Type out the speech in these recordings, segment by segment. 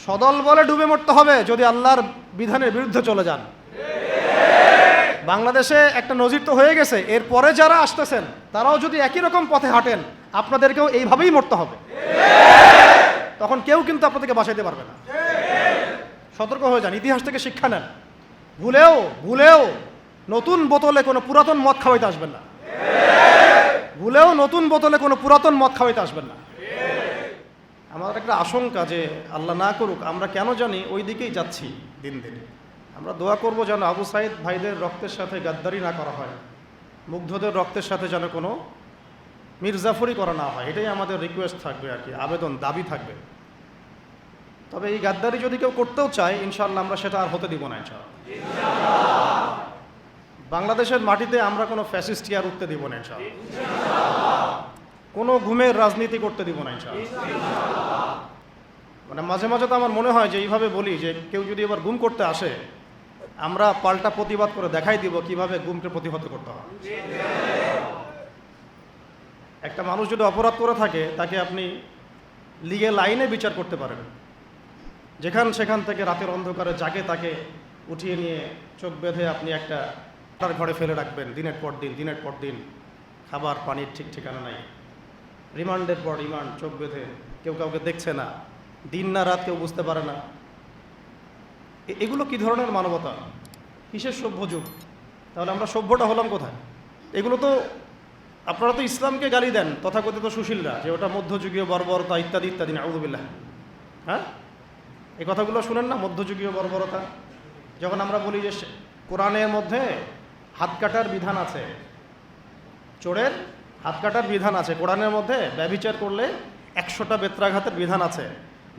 সদল বলে ডুবে মরতে হবে যদি আল্লাহর বিধানের বিরুদ্ধে চলে যান। বাংলাদেশে একটা নজির তো হয়ে গেছে, এরপরে যারা আসতেছেন তারাও যদি একই রকম পথে হাঁটেন আপনাদেরকেও এইভাবেই মরতে হবে। তখন কেউ কিন্তু আপনাদেরকে বাঁচাইতে পারবে না। সতর্ক হয়ে যান, ইতিহাস থেকে শিক্ষা নেন। ভুলেও নতুন বোতলে কোনো পুরাতন মদ খাওয়াইতে আসবেন না। ভুলেও নতুন বোতলে কোনো পুরাতন মদ খাওয়াইতে আসবেন না। আমার একটা আশঙ্কা যে আল্লাহ না করুক আমরা কেন জানি ওই দিকেই যাচ্ছি দিন দিন। আমরা দোয়া করব যেন আবু সাইদ ভাইদের রক্তের সাথে গাদ্দারি না করা হয়, মুগ্ধদের রক্তের সাথে যেন কোনো মির্জাফরি করা না হয়, এটাই আমাদের রিকোয়েস্ট থাকবে আর কি, আবেদন দাবি থাকবে। তবে এই গাদ্দারি যদি কেউ করতেও চায় ইনশাআল্লাহ আমরা সেটা আর হতে দিব না ইনশাআল্লাহ। বাংলাদেশের মাটিতে আমরা কোনো ফ্যাসিস্টকে আর উঠতে দিব না ইনশাআল্লাহ। কোনো ঘুমের রাজনীতি করতে দিব না ইনশাআল্লাহ। মানে মাঝে মাঝে তো আমার মনে হয় যে এইভাবে বলি যে কেউ যদি এবার গুম করতে আসে আমরা পাল্টা প্রতিবাদ করে দেখাই দিব কিভাবে গুমকে প্রতিহত করতে হয়। একটা মানুষ যদি অপরাধ করে থাকে তাকে আপনি লিগেল আইনে বিচার করতে পারেন। সেখান থেকে রাতের অন্ধকারে জাগে তাকে উঠিয়ে নিয়ে চোখ বেঁধে আপনি একটা তার ঘরে ফেলে রাখবেন দিনের পর দিন, খাবার পানির ঠিক ঠিকানা নাই, রিমান্ডের পর রিমান্ড, চোখ বেঁধে, কেউ কাউকে দেখছে না, দিন না রাত কেউ বুঝতে পারে না। এগুলো কি ধরনের মানবতা? কিসের সভ্য যুগ? তাহলে আমরা সভ্যটা হলাম কোথায়? এগুলো তো আপনারা তো ইসলামকে গালি দেন তথাকথিত সুশীলরা যে ওটা মধ্যযুগীয় বর্বরতা ইত্যাদি ইত্যাদি, নাউযুবিল্লাহ। হ্যাঁ, এই কথাগুলো শুনেন না, মধ্যযুগীয় বর্বরতা। যখন আমরা বলি যে কোরআনের মধ্যে হাত কাটার বিধান আছে, চোরের হাত কাটার বিধান আছে, কোরআনের মধ্যে ব্যভিচার করলে 100টা বেত্রাঘাতের বিধান আছে,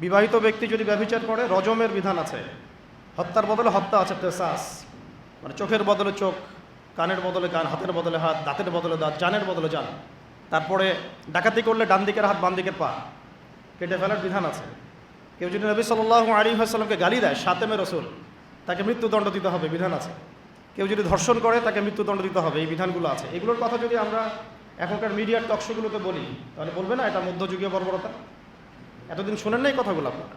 বিবাহিত ব্যক্তি যদি ব্যভিচার করে রজমের বিধান আছে, হত্যার বদলে হত্যা আছে, কিসাস মানে চোখের বদলে চোখ, কানের বদলে কান, হাতের বদলে হাত, দাঁতের বদলে দাঁত, জানের বদলে জান। তারপরে ডাকাতি করলে ডান দিকের হাত বাম দিকের পা কেটে ফেলার বিধান আছে। কেউ যদি নবী সাল্লাল্লাহু আলাইহি ওয়াসাল্লামকে গালি দেয়, শাতেমে রসুল, তাকে মৃত্যুদণ্ড দিতে হবে, বিধান আছে। কেউ যদি ধর্ষণ করে তাকে মৃত্যুদণ্ড দিতে হবে, এই বিধানগুলো আছে। এগুলোর কথা যদি আমরা এখনকার মিডিয়ার টকশোগুলোতে বলি তাহলে বলবে না এটা মধ্যযুগীয় বর্বরতা? এতদিন শোনেন না এই কথাগুলো আপনারা?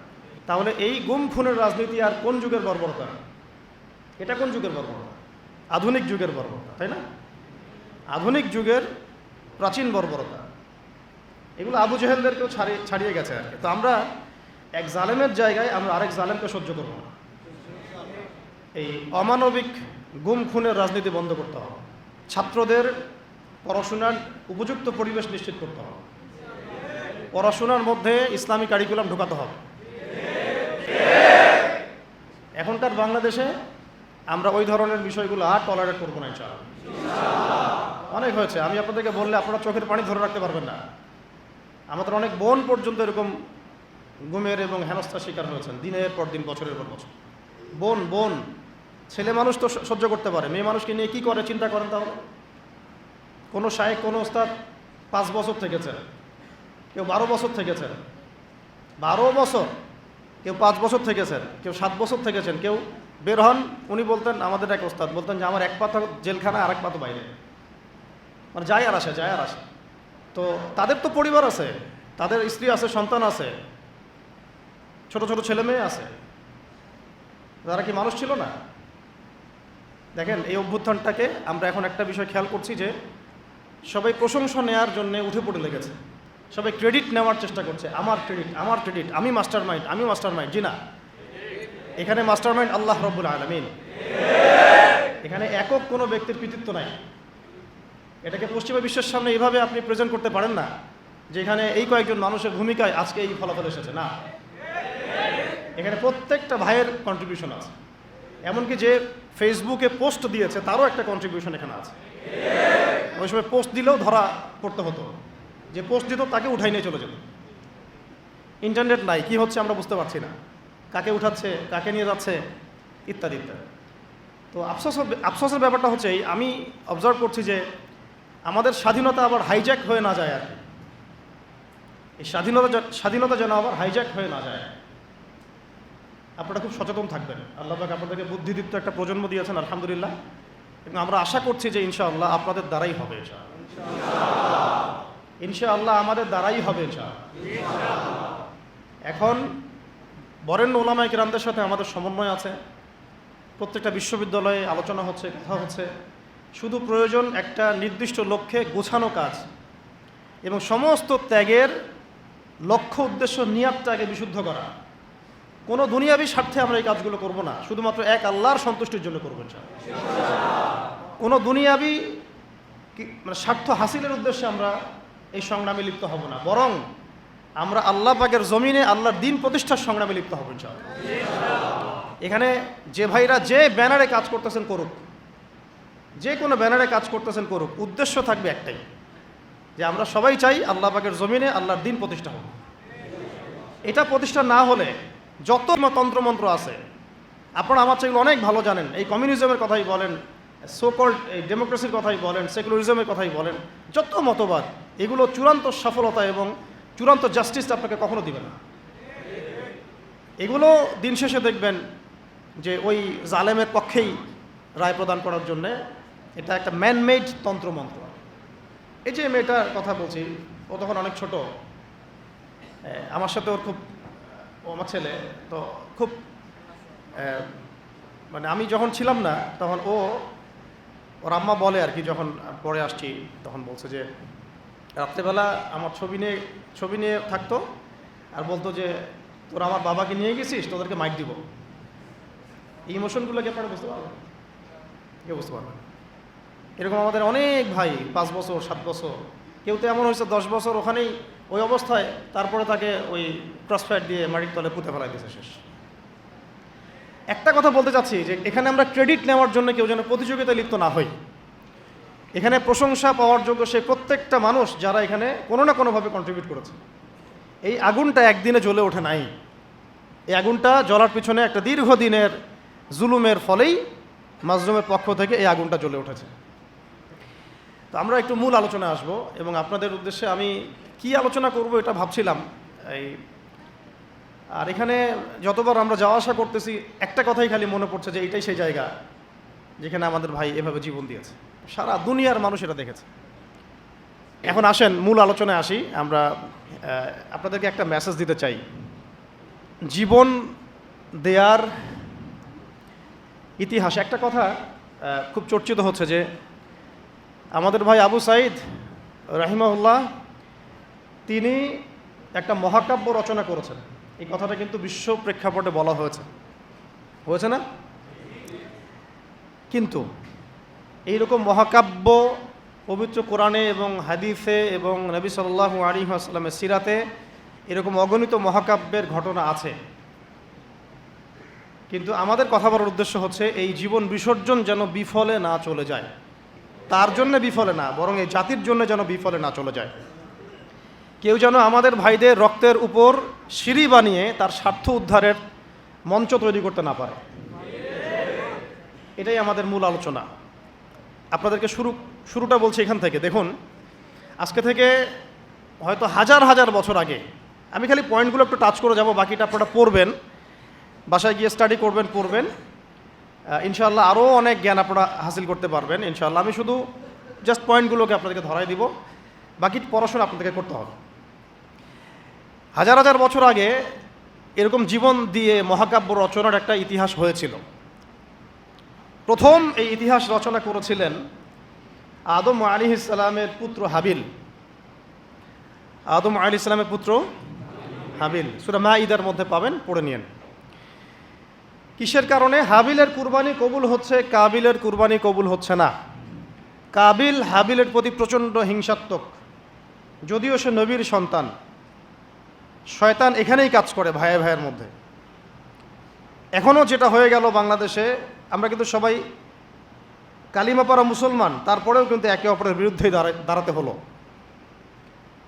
তাহলে এই গুম খুনের রাজনীতি আর কোন যুগের বর্বরতা? এটা কোন যুগের বর্বরতা? আধুনিক যুগের বর্বরতা, তাই না? আধুনিক যুগের প্রাচীন বর্বরতা। এগুলো আবু জেহেলদেরকেও ছাড়িয়ে গেছে আর কি। তো আমরা এক জালেমের জায়গায় আমরা আরেক জালেমকে সহ্য করব না। এই অমানবিক গুম খুনের রাজনীতি বন্ধ করতে হবে। ছাত্রদের পড়াশোনার উপযুক্ত পরিবেশ নিশ্চিত করতে হবে। পড়াশোনার মধ্যে ইসলামী কারিকুলাম ঢোকাতে হবে। এখনকার বাংলাদেশে আমরা ওই ধরনের বিষয়গুলো আর টলারেট করবো না ইনশাআল্লাহ। অনেক হয়েছে, আমি আপনাদেরকে বললে আপনারা চোখের পানি ধরে রাখতে পারবেন না। আমাদের অনেক বোন পর্যন্ত এরকম গুমের এবং হেনস্থার শিকার হয়েছেন দিনের পর দিন, বছরের পর বছর। বোন ছেলে মানুষ তো সহ্য করতে পারে, মেয়ে মানুষকে নিয়ে কি করে চিন্তা করেন তাহলে। কোনো শায়েখ, কোনো ওস্তাদ 5 বছর থেকেছেন, কেউ 12 বছর থেকেছেন, 12 বছর, কেউ 5 বছর থেকেছেন, কেউ 7 বছর থেকেছেন। কেউ বের হন, উনি বলতেন, আমাদের এক ওস্তাদ বলতেন যে আমার এক পা তো জেলখানা আর এক পা তো বাইরে, মানে যায় আর আসে। তো তাদের তো পরিবার আছে, তাদের স্ত্রী আছে, সন্তান আছে, ছোট ছোট ছেলে মেয়ে আছে, তারা কি মানুষ ছিল না? দেখেন এই অভ্যুত্থানটাকে আমরা এখন একটা বিষয় খেয়াল করছি যে সবাই প্রশংসা নেওয়ার জন্য উঠে পড়ে লেগেছে, সবাই ক্রেডিট নেওয়ার চেষ্টা করছে। আমার ক্রেডিট, আমি মাস্টার মাইন্ড। জি না, এখানে মাস্টার মাইন্ড আল্লাহ রব্বুল আলামিন। এখানে একক কোনো ব্যক্তির কৃতিত্ব নাই। এটাকে পশ্চিমা বিশ্বের সামনে এইভাবে আপনি প্রেজেন্ট করতে পারেন না যে এখানে এই কয়েকজন মানুষের ভূমিকায় আজকে এই ফলাফল এসেছে, না। এখানে প্রত্যেকটা ভাইয়ের কন্ট্রিবিউশন আছে। এমনকি যে ফেসবুকে পোস্ট দিয়েছে তারও একটা কন্ট্রিবিউশন এখানে আছে। ওই সময় পোস্ট দিলেও ধরা পড়তে হতো, যে পোস্ট দিত তাকে উঠাই নিয়ে চলে যেত। ইন্টারনেট নাই, কি হচ্ছে আমরা বুঝতে পারছি না, কাকে উঠাচ্ছে, কাকে নিয়ে যাচ্ছে, ইত্যাদি ইত্যাদি। তো আফসোসের ব্যাপারটা হচ্ছে আমি অবজার্ভ করছি যে আমাদের স্বাধীনতা আবার হাইজ্যাক হয়ে না যায় আর কি। এই স্বাধীনতা যেন আবার হাইজ্যাক হয়ে না যায়। আপনারা খুব সচেতন থাকবেন। আল্লাহ পাক আপনাদেরকে বুদ্ধিদীপ্ত একটা প্রজন্ম দিয়েছেন আলহামদুলিল্লাহ, এবং আমরা আশা করছি যে ইনশাআল্লাহ আপনাদের দ্বারাই হবে। ইনশাআল্লাহ আমাদের দ্বারাই হবে ইনশাআল্লাহ। এখন বরেণ্য ওলামায়ে কেরামদের সাথে আমাদের সমন্বয় আছে, প্রত্যেকটা বিশ্ববিদ্যালয়ে আলোচনা হচ্ছে, কথা হচ্ছে। শুধু প্রয়োজন একটা নির্দিষ্ট লক্ষ্যে গোছানো কাজ এবং সমস্ত ত্যাগের লক্ষ্য উদ্দেশ্য নিয়াতটাকে বিশুদ্ধ করা। কোনো দুনিয়াবি স্বার্থে আমরা এই কাজগুলো করব না, শুধুমাত্র এক আল্লাহর সন্তুষ্টির জন্য করবো ইনশাআল্লাহ। কোনো দুনিয়াবি মানে স্বার্থ হাসিলের উদ্দেশ্যে আমরা এই সংগ্রামে লিপ্ত হব না, বরং আমরা আল্লাহ পাকের জমিনে আল্লাহর দ্বীন প্রতিষ্ঠার সংগ্রামে লিপ্ত হব ইনশাআল্লাহ। এখানে যে ভাইরা যে ব্যানারে কাজ করতেছেন করুক, যে কোনো ব্যানারে কাজ করতেছেন করুক, উদ্দেশ্য থাকবে একটাই, যে আমরা সবাই চাই আল্লাহ পাকের জমিনে আল্লাহর দ্বীন প্রতিষ্ঠা হোক। এটা প্রতিষ্ঠা না হলে যত তন্ত্রমন্ত্র আছে, আপনারা আমার চেয়ে অনেক ভালো জানেন, এই কমিউনিজমের কথাই বলেন, সোকল্ড এই ডেমোক্রেসির কথাই বলেন, সেকুলারিজমের কথাই বলেন, যত মতবাদ, এগুলো চূড়ান্ত সফলতা এবং চূড়ান্ত জাস্টিসটা আপনাকে কখনো দিবে না। এগুলো দিন শেষে দেখবেন যে ওই জালেমের পক্ষেই রায় প্রদান করার জন্যে এটা একটা ম্যানমেড তন্ত্রমন্ত্র। এই যে মেয়েটার কথা বলছি, ও তখন অনেক ছোট, আমার সাথে ওর খুব, ও আমার ছেলে তো খুব, মানে আমি যখন ছিলাম না তখন ওর আম্মা বলে আর কি, যখন পরে আসছি তখন বলছে যে রাত্রেবেলা আমার ছবি নিয়ে থাকতো আর বলতো যে তোরা আমার বাবাকে নিয়ে গেছিস, তোদেরকে মাইক দিব। এই ইমোশনগুলোকে আপনারা বুঝতে পারবেন? কেউ বুঝতে পারবেন? এরকম আমাদের অনেক ভাই 5 বছর 7 বছর, কেউ তো এমন হয়েছে 10 বছর ওখানেই ওই অবস্থায়, তারপরে তাকে ওই ক্রসফায়ার দিয়ে মাটির তলে পুঁতে ফেলাই দিয়েছে, শেষ। একটা কথা বলতে চাচ্ছি যে এখানে আমরা ক্রেডিট নেওয়ার জন্য কেউ যেন প্রতিযোগিতায় লিপ্ত না হই। এখানে প্রশংসা পাওয়ার যোগ্য সেই প্রত্যেকটা মানুষ যারা এখানে কোনো না কোনোভাবে কন্ট্রিবিউট করেছে। এই আগুনটা একদিনে জ্বলে ওঠে নাই, এই আগুনটা জ্বলার পিছনে একটা দীর্ঘদিনের জুলুমের ফলেই মাজলুমের পক্ষ থেকে এই আগুনটা জ্বলে উঠেছে। তো আমরা একটু মূল আলোচনায় আসবো এবং আপনাদের উদ্দেশ্যে আমি কি আলোচনা করব এটা ভাবছিলাম। আর এখানে যতবার আমরা যাওয়া আসা করতেছি একটা কথাই খালি মনে পড়ছে যে এটাই সেই জায়গা যেখানে আমাদের ভাই এভাবে জীবন দিয়েছে, সারা দুনিয়ার মানুষ এটা দেখেছে। এখন আসেন মূল আলোচনায় আসি। আমরা আপনাদেরকে একটা মেসেজ দিতে চাই। জীবন দেয়ার ইতিহাস, একটা কথা খুব চর্চিত হচ্ছে যে আমাদের ভাই আবু সাঈদ রাহিমাহুল্লাহ তিনি একটা মহাকাব্য রচনা করেছেন। এই কথাটা কিন্তু বিশ্ব প্রেক্ষাপটে বলা হয়েছে না? কিন্তু এইরকম মহাকাব্য পবিত্র কোরআনে এবং হাদিসে এবং নবী সাল্লাল্লাহু আলাইহি ওয়াসাল্লামের সিরাতে এরকম অগণিত মহাকাব্যের ঘটনা আছে। কিন্তু আমাদের কথা বলার উদ্দেশ্য হচ্ছে এই জীবন বিসর্জন যেন বিফলে না চলে যায়, তার জন্য বিফলে না, বরং এই জাতির জন্য যেন বিফলে না চলে যায়। কেউ যেন আমাদের ভাইদের রক্তের উপর সিঁড়ি বানিয়ে তার স্বার্থ উদ্ধারের মঞ্চ তৈরি করতে না পারে। এটাই আমাদের মূল আলোচনা। আপনাদেরকে শুরুটা বলছি এখান থেকে। দেখুন, আজকে থেকে হয়তো হাজার হাজার বছর আগে, আমি খালি পয়েন্টগুলো একটু টাচ করে যাব, বাকিটা আপনারা পড়বেন, বাসায় গিয়ে স্টাডি পড়বেন ইনশাআল্লাহ আরও অনেক জ্ঞান আপনারা হাসিল করতে পারবেন ইনশাআল্লাহ। আমি শুধু জাস্ট পয়েন্টগুলোকে আপনাদেরকে ধরাই দিব, বাকি পড়াশোনা আপনাদেরকে করতে হবে। হাজার হাজার বছর আগে এরকম জীবন দিয়ে মহাকাব্য রচনার একটা ইতিহাস হয়েছিল। প্রথম এই ইতিহাস রচনা করেছিলেন আদম আলাইহিস সালামের পুত্র হাবিল। আদম আলাইহিস সালামের পুত্র হাবিল, সূরা মাঈদার মধ্যে পাবেন, পড়ে নিন। কিসের কারণে হাবিলের কুরবানি কবুল হচ্ছে, কাবিলের কুরবানি কবুল হচ্ছে না? কাবিল হাবিলের প্রতি প্রচণ্ড হিংসাত্মক, যদিও সে নবীর সন্তান। শয়তান এখানেই কাজ করে ভাইয়ের মধ্যে। এখনও যেটা হয়ে গেল বাংলাদেশে, আমরা কিন্তু সবাই কালিমা পড়া মুসলমান, তারপরেও কিন্তু একে অপরের বিরুদ্ধেই দাঁড়াতে হলো।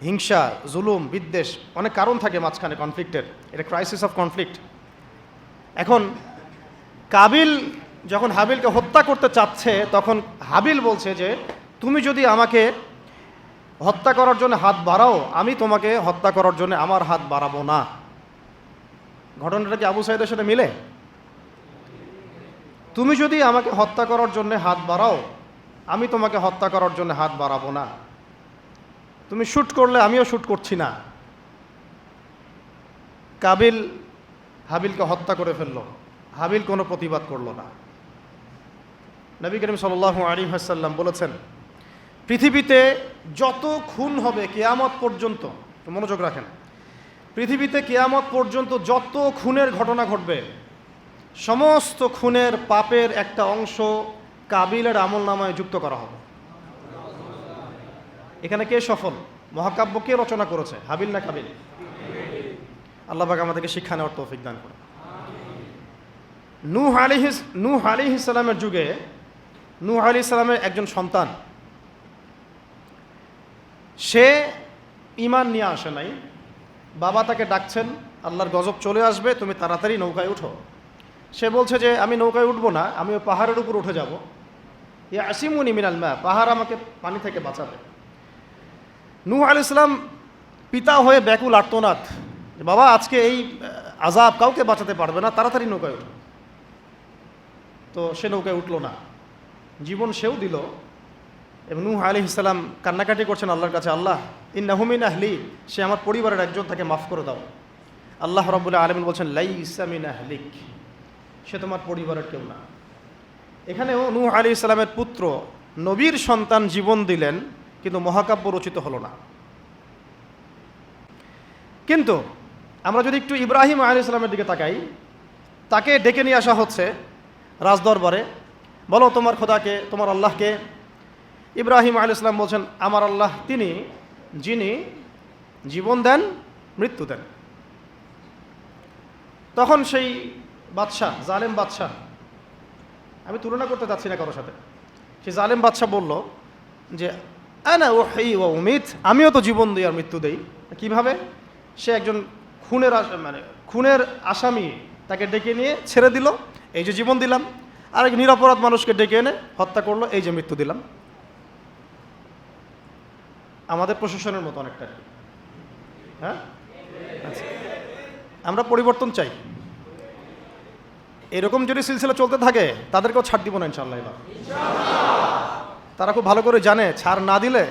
হিংসা, জুলুম, বিদ্বেষ, অনেক কারণ থাকে মাঝখানে কনফ্লিক্টের, এটা ক্রাইসিস অফ কনফ্লিক্ট। এখন কাবিল যখন হাবিলকে হত্যা করতে চাচ্ছে, তখন হাবিল বলছে যে তুমি যদি আমাকে হত্যা করার জন্য হাত বাড়াও, আমি তোমাকে হত্যা করার জন্য আমার হাত বাড়াবো না। ঘটনাটা কি আবু সাঈদের সাথে মিলে? তুমি যদি আমাকে হত্যা করার জন্য হাত বাড়াও, আমি তোমাকে হত্যা করার জন্য হাত বাড়াবো না। তুমি শ্যুট করলে আমিও শ্যুট করছি না। কাবিল হাবিলকে হত্যা করে ফেলল। হাবিল কোনো প্রতিবাদ করল না। নবী করিম সাল্লাল্লাহু আলাইহি ওয়াসাল্লাম বলেছেন, পৃথিবীতে যত খুন হবে কিয়ামত পর্যন্ত, মনোযোগ রাখেন, পৃথিবীতে কিয়ামত পর্যন্ত যত খুনের ঘটনা ঘটবে, সমস্ত খুনের পাপের একটা অংশ কাবিলের আমলনামায় যুক্ত করা হবে। এখানে কে সফল? মহাকাব্য কে রচনা করেছে, হাবিল না কাবিল? আল্লাহ পাক আমাদেরকে শিক্ষা নেওয়ার তৌফিক দান করে। নূহ আলাইহিস সালামের যুগে নূহ আলাইহিস সালামের একজন সন্তান, সে ঈমান নিয়ে আসে নাই। বাবা তাকে ডাকছেন, আল্লাহর গজব চলে আসবে, তুমি তাড়াতাড়ি নৌকায় উঠো। সে বলছে যে আমি নৌকায় উঠবো না, আমি ওই পাহাড়ের উপর উঠে যাব। ইয়াসিমুনি মিনাল মা, পাহাড় আমাকে পানি থেকে বাঁচাবে। নূহ আলাইহিস সালাম পিতা হয়ে ব্যাকুল আর্তনাদ, বাবা আজকে এই আযাব কাউকে বাঁচাতে পারবে না, তাড়াতাড়ি নৌকায় উঠো। তো সে নৌকায় উঠলো না, জীবন সেও দিল। এবং নূহ আলাইহিস সালাম কান্নাকাটি করছেন আল্লাহর কাছে, আল্লাহ ইন্নাহু মিন আহলি, সে আমার পরিবারের একজন, তাকে মাফ করে দাও। আল্লাহ রাব্বুল আলামিন বলছেন লাইসা মিন আহলিক, সে তোমার পরিবারের কেউ না। এখানেও নূহ আলাইহিস সালামের পুত্র নবীর সন্তান জীবন দিলেন, কিন্তু মহাকাব্য রচিত হলো না। কিন্তু আমরা যদি একটু ইব্রাহিম আলাইহিস সালামের দিকে তাকাই, তাকে ডেকে নিয়ে আসা হচ্ছে রাজদরবারে, বলো তোমার খোদাকে, তোমার আল্লাহকে। ইব্রাহিম আলাইহিস সালাম বলছেন, আমার আল্লাহ তিনি যিনি জীবন দেন, মৃত্যু দেন। তখন সেই বাদশাহ, জালেম বাদশাহ, আমি তুলনা করতে চাচ্ছি না কারোর সাথে, সেই জালেম বাদশাহ বলল যে আনা উহয়ি ওয়া উমীত, আমিও তো জীবন দিই আর মৃত্যু দেই। কিভাবে? সে একজন খুনের আসামি, তাকে ডেকে নিয়ে ছেড়ে দিল, এই যে জীবন দিলাম। আর এক নিরপরাধ মানুষকে ডেকে এনে হত্যা করলো, এই যে মৃত্যু দিলাম। আমাদের প্রশাসনের মতো অনেকটা। হ্যাঁ, আচ্ছা, আমরা পরিবর্তন চাই। এরকম যদি সিলসিলা চলতে থাকে তাদেরকেও ছাড় দিব না ইনশাআল্লাহ। এবার তারা খুব ভালো করে জানে, ছাড় না দিলে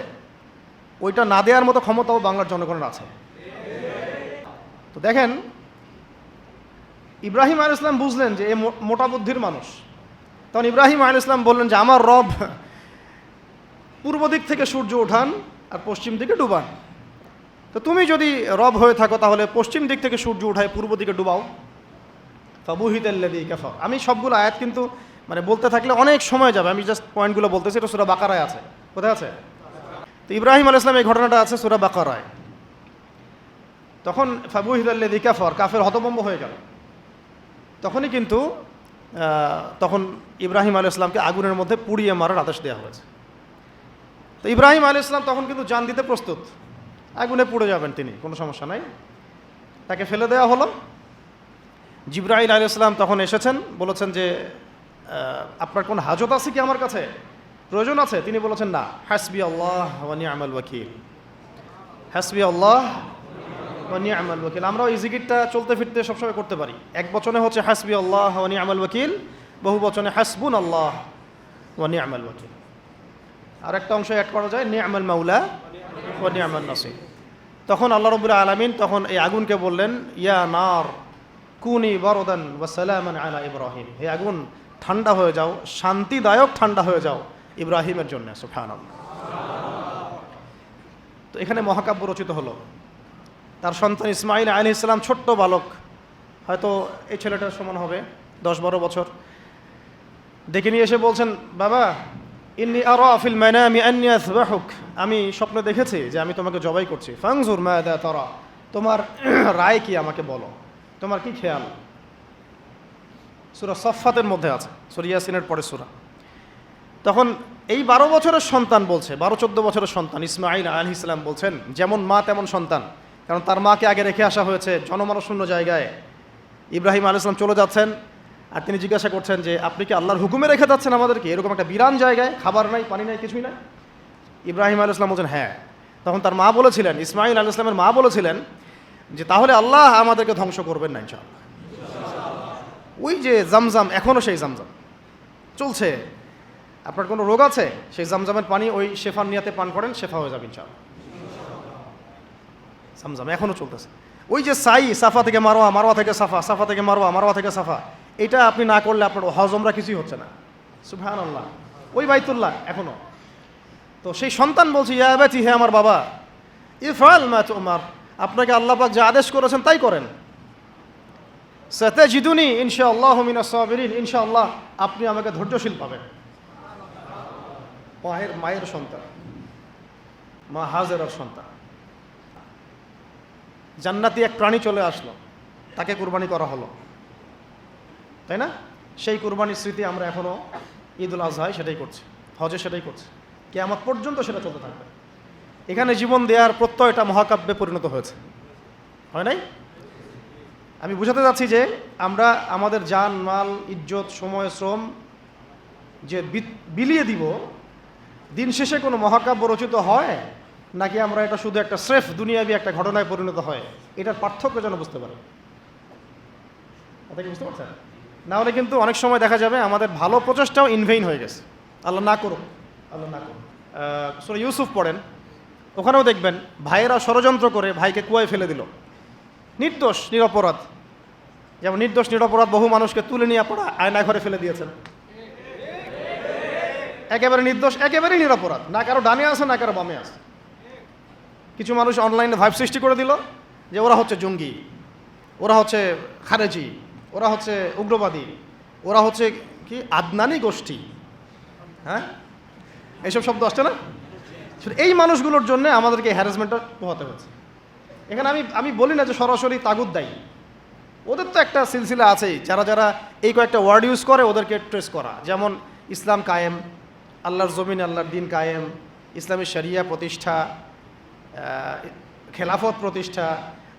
ওইটা না দেওয়ার মতো ক্ষমতাও বাংলার জনগণের আছে। তো দেখেন, ইব্রাহিম আলাইহিস সালাম বুঝলেন যে এ মোটা বুদ্ধির মানুষ। তখন ইব্রাহিম আলাইহিস সালাম বললেন যে আমার রব পূর্ব দিক থেকে সূর্য ওঠান আর পশ্চিম দিকে ডুবান। তো তুমি যদি রব হয়ে থাকো তাহলে পশ্চিম দিক থেকে সূর্য উঠায় পূর্ব দিকে ডুবাও। ফাবুহিতাল্লাযী কাফার। আমি সবগুলো আয়াত কিন্তু বলতে থাকলে অনেক সময় যাবে, আমি জাস্ট পয়েন্টগুলো বলতেছি। এটা সূরা বাকারায় আছে। কোথায় আছে? তো ইব্রাহিম আলাইহিস সালাম এই ঘটনাটা আছে সূরা বাকারায়। তখন ফাবুহিতাল্লাযী কাফার, কাফের হতভম্ব হয়ে গেল। তখনই কিন্তু তখন ইব্রাহিম আলাইহিস সালামকে আগুনের মধ্যে পুড়িয়ে মারার আদেশ দেওয়া হয়েছে। তো ইব্রাহিম আলাইহিস সালাম তখন কিন্তু জান দিতে প্রস্তুত, আগুনে পুড়ে যাবেন তিনি, কোনো সমস্যা নাই। তাকে ফেলে দেওয়া হলো। জিবরাইল আলাইহিস সালাম তখন এসেছেন, বলেছেন যে আপনার কোন হাজত আছে কি আমার কাছে, প্রয়োজন আছে? তিনি বলেছেন না, হাসবি আল্লাহ ওয়া নি'মাল ওয়াকিল, হাসবি আল্লাহ ওয়া নি'মাল ওয়াকিল। আমরাও এই জিকিরটা চলতে ফিরতে সবসময় করতে পারি। এক বচনে হচ্ছে হাসবি আল্লাহ ওয়া নি'মাল ওয়াকিল, বহু বচনে হাসবুন আল্লাহ ওয়া নি'মাল ওয়াকিল। আর একটা অংশ অ্যাড করা যায় নি'মাল মাওলা ওয়া নি'মান নাসির। তখন আল্লাহ রাব্বুল আলামিন তখন এই আগুনকে বললেন, ইয়া নার কুনি বারদান ওয়া সালামান আলা ইব্রাহিম, হে আগুন ঠান্ডা হয়ে যাও, শান্তিদায়ক ঠান্ডা হয়ে যাও ইব্রাহিমের জন্য। সুবহানাল্লাহ। তো এখানে মহাকাব্য রচিত হলো। তার সন্তান ইসমাঈল আলাইহিস সালাম ছোট্ট বালক, হয়তো এই ছেলেটার সমান হবে 10-12 বছর, ডেকে নিয়ে এসে বলছেন, বাবা ইন্নী আরা ফিল মানামি আন্নী আযবাহুক, আমি স্বপ্নে দেখেছি যে আমি তোমাকে জবাই করছি। ফানজুর মাযা তারা, তোমার রায় কি আমাকে বলো, তোমার কি খেয়াল? সূরা সাফফাতের মধ্যে আছে, সূরা ইয়াসিনের পরে সূরা। তখন এই 12 বছরের সন্তান বলছে, 12-14 বছরের সন্তান ইসমাঈল আলাইহিস সালাম বলছেন, যেমন মা তেমন সন্তান। কারণ তার মাকে আগে রেখে আসা হয়েছে জনমানশূন্য জায়গায়। ইব্রাহিম আলাইহিস সালাম চলে যাচ্ছেন, আর তিনি জিজ্ঞাসা করছেন যে আপনি কি আল্লাহর হুকুমে রেখে যাচ্ছেন আমাদেরকে এরকম একটা বিরান জায়গায়, খাবার নাই, পানি নাই, কিছুই নাই? ইব্রাহিম আলাইহিস সালাম বলছেন হ্যাঁ। তখন তার মা বলেছিলেন, ইসমাঈল আলাইহিস সালামের মা বলেছিলেন যে তাহলে আল্লাহ আমাদেরকে ধ্বংস করবেন না ইনশাআল্লাহ। ওই যে জামজাম, এখনও সেই জামজাম চলছে। আপনার কোনো রোগ আছে, সেই জামজামের পানি ওই শেফার নিয়াতে পান করেন, শেফা হয়ে যাবে ইনশাআল্লাহ। জামজাম এখনও চলতেছে। ওই যে সাই, সাফা থেকে মারোয়া, মারোয়া থেকে সাফা, সাফা থেকে মারোয়া, মারোয়া থেকে সাফা, এটা আপনি না করলে আপনার হজ উমরা কিছুই হচ্ছে না। সুবহানাল্লাহ। ওই বাইতুল্লাহ এখনো। তো সেই সন্তান বলছে, ইয়া আবাতি, হে আমার বাবা, ইফআল মা তুমার, আপনাকে আল্লাহ পাক যা আদেশ করেছেন তাই করেন। সাতাজিদুনি ইনশাআল্লাহু মিনাস সাবিরিন, ইনশাআল্লাহ আপনি আমাকে ধৈর্যশীল পাবেন। মায়ের সন্তান, মা হাজেরার সন্তান, জান্নাতি এক প্রাণী চলে আসলো, তাকে কুরবানি করা হলো, তাই না? সেই কুরবানির স্মৃতি আমরা এখনো ঈদুল আজহায় সেটাই করছি, হজে সেটাই করছি, কিয়ামত পর্যন্ত সেটা চলতে থাকবে। এখানে জীবন দেওয়ার প্রত্যয়টা মহাকাব্যে পরিণত হয়েছে, হয় নাই? আমি বুঝাতে যাচ্ছি যে আমরা আমাদের জান, মাল, ইজ্জত, সময়, শ্রম যে বিলিয়ে দিব, দিন শেষে কোনো মহাকাব্য রচিত হয় নাকি আমরা এটা শুধু একটা স্রেফ দুনিয়াবি একটা ঘটনায় পরিণত হয়, এটার পার্থক্য যেন বুঝতে পারেন। কথা কি বুঝতে পারছেন? না হলে কিন্তু অনেক সময় দেখা যাবে আমাদের ভালো প্রচেষ্টাও ইনভেইন হয়ে গেছে। আল্লাহ না করুক, আল্লাহ না করুক। সূরা ইউসুফ পড়েন, ওখানেও দেখবেন ভাইয়েরা ষড়যন্ত্র করে ভাইকে কুয়ায় ফেলে দিল, নির্দোষ নিরপরাধ। যেমন নির্দোষ নিরপরাধ বহু মানুষকে তুলে নিয়ে পড়া আয়না ঘরে ফেলে দিয়েছেন। একেবারে নির্দোষ, একেবারেই নিরপরাধ, না কারো ডানে আছে না কারো বামে আছে। কিছু মানুষ অনলাইনে ভাইব সৃষ্টি করে দিল যে ওরা হচ্ছে জঙ্গি, ওরা হচ্ছে খারেজি, ওরা হচ্ছে উগ্রবাদী, ওরা হচ্ছে কি আদনানি গোষ্ঠী, হ্যাঁ এইসব শব্দ আসছে না? এই মানুষগুলোর জন্য আমাদেরকে হ্যারাসমেন্টটা পোহাতে হচ্ছে। এখানে আমি বলি না যে সরাসরি তাগুত দায়ী, ওদের তো একটা সিলসিলা আছেই, যারা যারা এই কয়েকটা ওয়ার্ড ইউজ করে ওদেরকে ট্রেস করা। যেমন ইসলাম কায়েম, আল্লাহর জমিন আল্লাহর দিন কায়েম, ইসলামী শরিয়া প্রতিষ্ঠা, খেলাফত প্রতিষ্ঠা,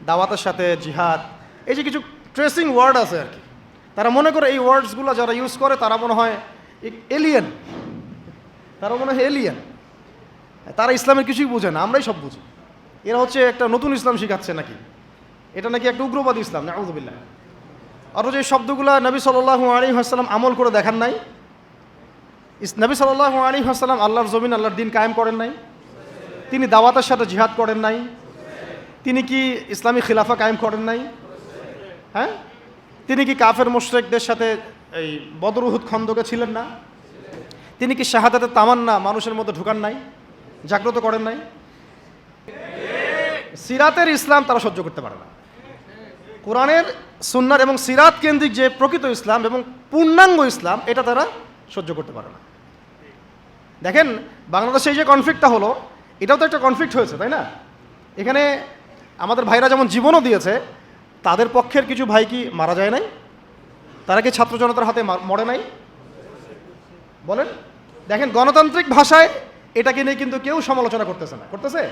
দাওয়াতের সাথে জিহাদ, এই যে কিছু ট্রেসিং ওয়ার্ড আছে আর কি। তারা মনে করে এই ওয়ার্ডসগুলো যারা ইউজ করে তারা মনে হয় এলিয়েন, তারা মনে হয় এলিয়েন, তারা ইসলামের কিছুই বুঝে না, আমরাই সব বুঝি। এরা হচ্ছে একটা নতুন ইসলাম শিখাচ্ছে নাকি, এটা নাকি একটা উগ্রবাদী ইসলাম, নাউযুবিল্লাহ। অথচ এই শব্দগুলো নবী সাল্লাল্লাহু আলাইহি ওয়াসাল্লাম আমল করে দেখান নাই। নবী সাল্লাল্লাহু আলাইহি ওয়াসাল্লাম আল্লাহর জমিন আল্লাহর দিন কায়েম করেন নাই, তিনি দাওয়াতের সাথে জিহাদ করেন নাই, তিনি কি ইসলামী খিলাফা কায়েম করেন নাই? হ্যাঁ, তিনি কি কাফের মুশরিকদের সাথে এই বদর উহুদ খন্দকে ছিলেন না? তিনি কি শাহাদাতের তামান্না মানুষের মধ্যে ঢুকান নাই, জাগ্রত করেন নাই? সিরাতের ইসলাম তারা সহ্য করতে পারে না। কোরআনের, সুন্নার এবং সিরাত কেন্দ্রিক যে প্রকৃত ইসলাম এবং পূর্ণাঙ্গ ইসলাম, এটা তারা সহ্য করতে পারে না। দেখেন বাংলাদেশে এই যে কনফ্লিক্টটা হলো, এটাও তো একটা কনফ্লিক্ট হয়েছে, তাই না? এখানে আমাদের ভাইরা যেমন জীবনও দিয়েছে, তাদের পক্ষের কিছু ভাই কি মারা যায় নাই? তারা কি ছাত্র জনতার হাতে মরে নাই? বলেন। দেখেন গণতান্ত্রিক ভাষায় এটাকে নিয়ে কিন্তু কেউ সমালোচনা করতেছে না, করতেছে?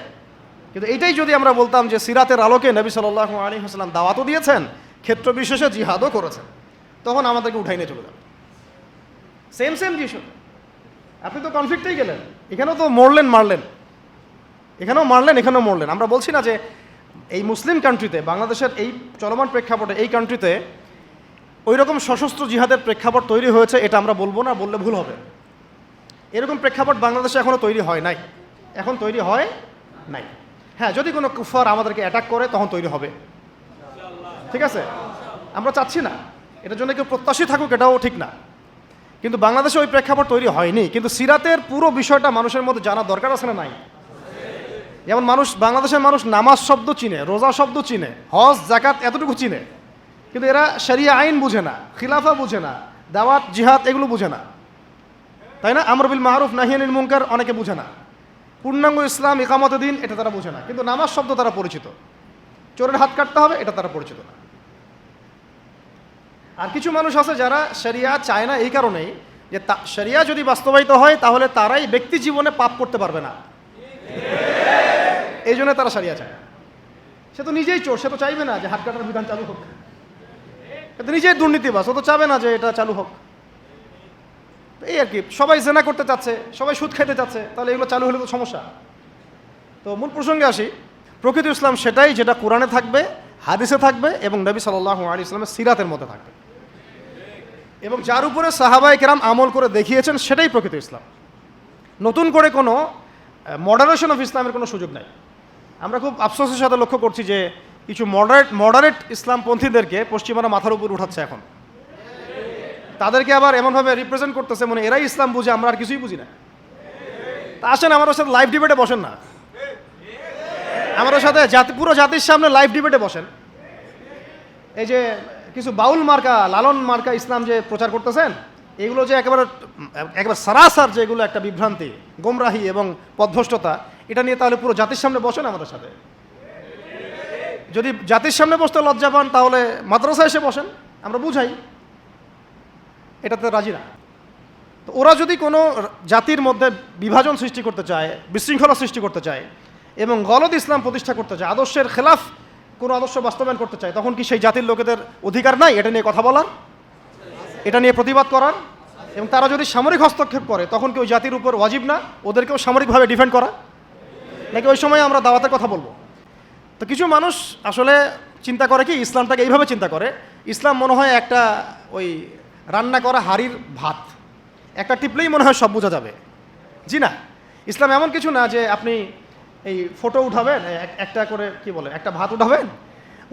কিন্তু এইটাই যদি আমরা বলতাম যে সিরাতের আলোকে নবী সাল্লাল্লাহু আলাইহি ওয়াসাল্লাম দাওয়াতও দিয়েছেন, ক্ষেত্র বিশেষে জিহাদও করেছেন, তখন আমাদেরকে উঠাই নিয়ে চলে যাবে। সেম জিনিস। আপনি তো কনফ্লিক্টেই গেলেন, এখানেও তো মরলেন মারলেন, এখানেও মারলেন এখানেও মরলেন। আমরা বলছি না যে এই মুসলিম কান্ট্রিতে, বাংলাদেশের এই চলমান প্রেক্ষাপটে এই কান্ট্রিতে ওই রকম সশস্ত্র জিহাদের প্রেক্ষাপট তৈরি হয়েছে, এটা আমরা বলবো না, বললে ভুল হবে। এরকম প্রেক্ষাপট বাংলাদেশে এখনও তৈরি হয় নাই, এখন তৈরি হয় নাই। হ্যাঁ, যদি কোনো কুফার আমাদেরকে অ্যাটাক করে তখন তৈরি হবে, ঠিক আছে? আমরা চাচ্ছি না এটার জন্য কেউ প্রত্যাশী থাকুক, এটাও ঠিক না। কিন্তু বাংলাদেশে ওই প্রেক্ষাপট তৈরি হয়নি। কিন্তু সিরাতের পুরো বিষয়টা মানুষের মধ্যে জানা দরকার আছে না নাই? যেমন বাংলাদেশের মানুষ নামাজ শব্দ চিনে, রোজা শব্দ চিনে, হজ জাকাত এতটুকু চিনে, কিন্তু এরা শরিয়া আইন বুঝে না, খিলাফা বুঝে না, দাওয়াত জিহাদ এগুলো বুঝে না, তাই না? আমর বিল মারুফ নাহি আনিল মুনকার অনেকে বুঝে না, পূর্ণাঙ্গ ইসলাম ইকামত দিন এটা তারা বুঝে না। কিন্তু নামাজ শব্দ তারা পরিচিত, চোরের হাত কাটতে হবে এটা তারা পরিচিত না। আর কিছু মানুষ আছে যারা শরিয়া চায় না এই কারণেই যে শরিয়া যদি বাস্তবায়িত হয় তাহলে তারাই ব্যক্তি জীবনে পাপ করতে পারবে না, এই জন্য তারা শরিয়া চায়। সে তো নিজেই চোর, সে তো চাইবে না যে হাত কাটার বিধান চালু হোক, সে তো নিজেই দুর্নীতিবাজ, ও তো চাবে না যে এটা চালু হোক। এই আর কি, সবাই জেনা করতে চাচ্ছে, সবাই সুদ খেতে চাচ্ছে, তাহলে এগুলো চালু হলে তো সমস্যা। তো মূল প্রসঙ্গে আসি, প্রকৃত ইসলাম সেটাই যেটা কোরআনে থাকবে, হাদিসে থাকবে এবং নবী সাল্লাল্লাহু আলাইহি ওয়াসাল্লামের সিরাতের মধ্যে থাকবে, এবং যার উপরে সাহাবায়ে কেরাম আমল করে দেখিয়েছেন সেটাই প্রকৃত ইসলাম। নতুন করে কোনো মডারেশন অফ ইসলামের কোনো সুযোগ নাই। আমরা খুব আফসোসের সাথে লক্ষ্য করছি যে কিছু মডারেট ইসলামপন্থীদেরকে পশ্চিমারা মাথার উপর উঠাচ্ছে এখন। তাদেরকে আবার এমনভাবে রিপ্রেজেন্ট করতেছে মনে এরাই ইসলাম বুঝে, আমরা আর কিছুই বুঝি না। তা আসেন আমাদের সাথে লাইভ ডিবেটে বসেন না, আমাদের সাথে পুরো জাতির সামনে লাইভ ডিবেটে বসেন। এই যে কিছু বাউল মার্কা, লালন মার্কা ইসলাম যে প্রচার করতেছেন, এগুলো যে একেবারে সারাসার যেগুলো একটা বিভ্রান্তি, গোমরাহি এবং পথভ্রষ্টতা, এটা নিয়ে তাহলে পুরো জাতির সামনে বসেন আমাদের সাথে। যদি জাতির সামনে বসতে লজ্জা পান তাহলে মাদ্রাসায় এসে বসেন, আমরা বুঝাই, এটাতে রাজি না। তো ওরা যদি কোনো জাতির মধ্যে বিভাজন সৃষ্টি করতে চায়, বিশৃঙ্খলা সৃষ্টি করতে চায় এবং গলদ ইসলাম প্রতিষ্ঠা করতে চায়, আদর্শের খেলাফ কোনো আদর্শ বাস্তবায়ন করতে চায়, তখন কি সেই জাতির লোকেদের অধিকার নাই এটা নিয়ে কথা বলার, এটা নিয়ে প্রতিবাদ করার? এবং তারা যদি সামরিক হস্তক্ষেপ করে তখন কি ওই জাতির উপর ওয়াজিব না ওদেরকেও সামরিকভাবে ডিফেন্ড করা? নাকি ওই সময় আমরা দাওয়াতের কথা বলবো? তো কিছু মানুষ আসলে চিন্তা করে কি, ইসলামটাকে এইভাবে চিন্তা করে, ইসলাম মনে হয় একটা ওই রান্না করা হাঁড়ির ভাত, একটা টিপলেই মনে হয় সব বোঝা যাবে। জি না, ইসলাম এমন কিছু না যে আপনি এই ফটো উঠাবেন, একটা করে কি বলে একটা ভাত উঠাবেন,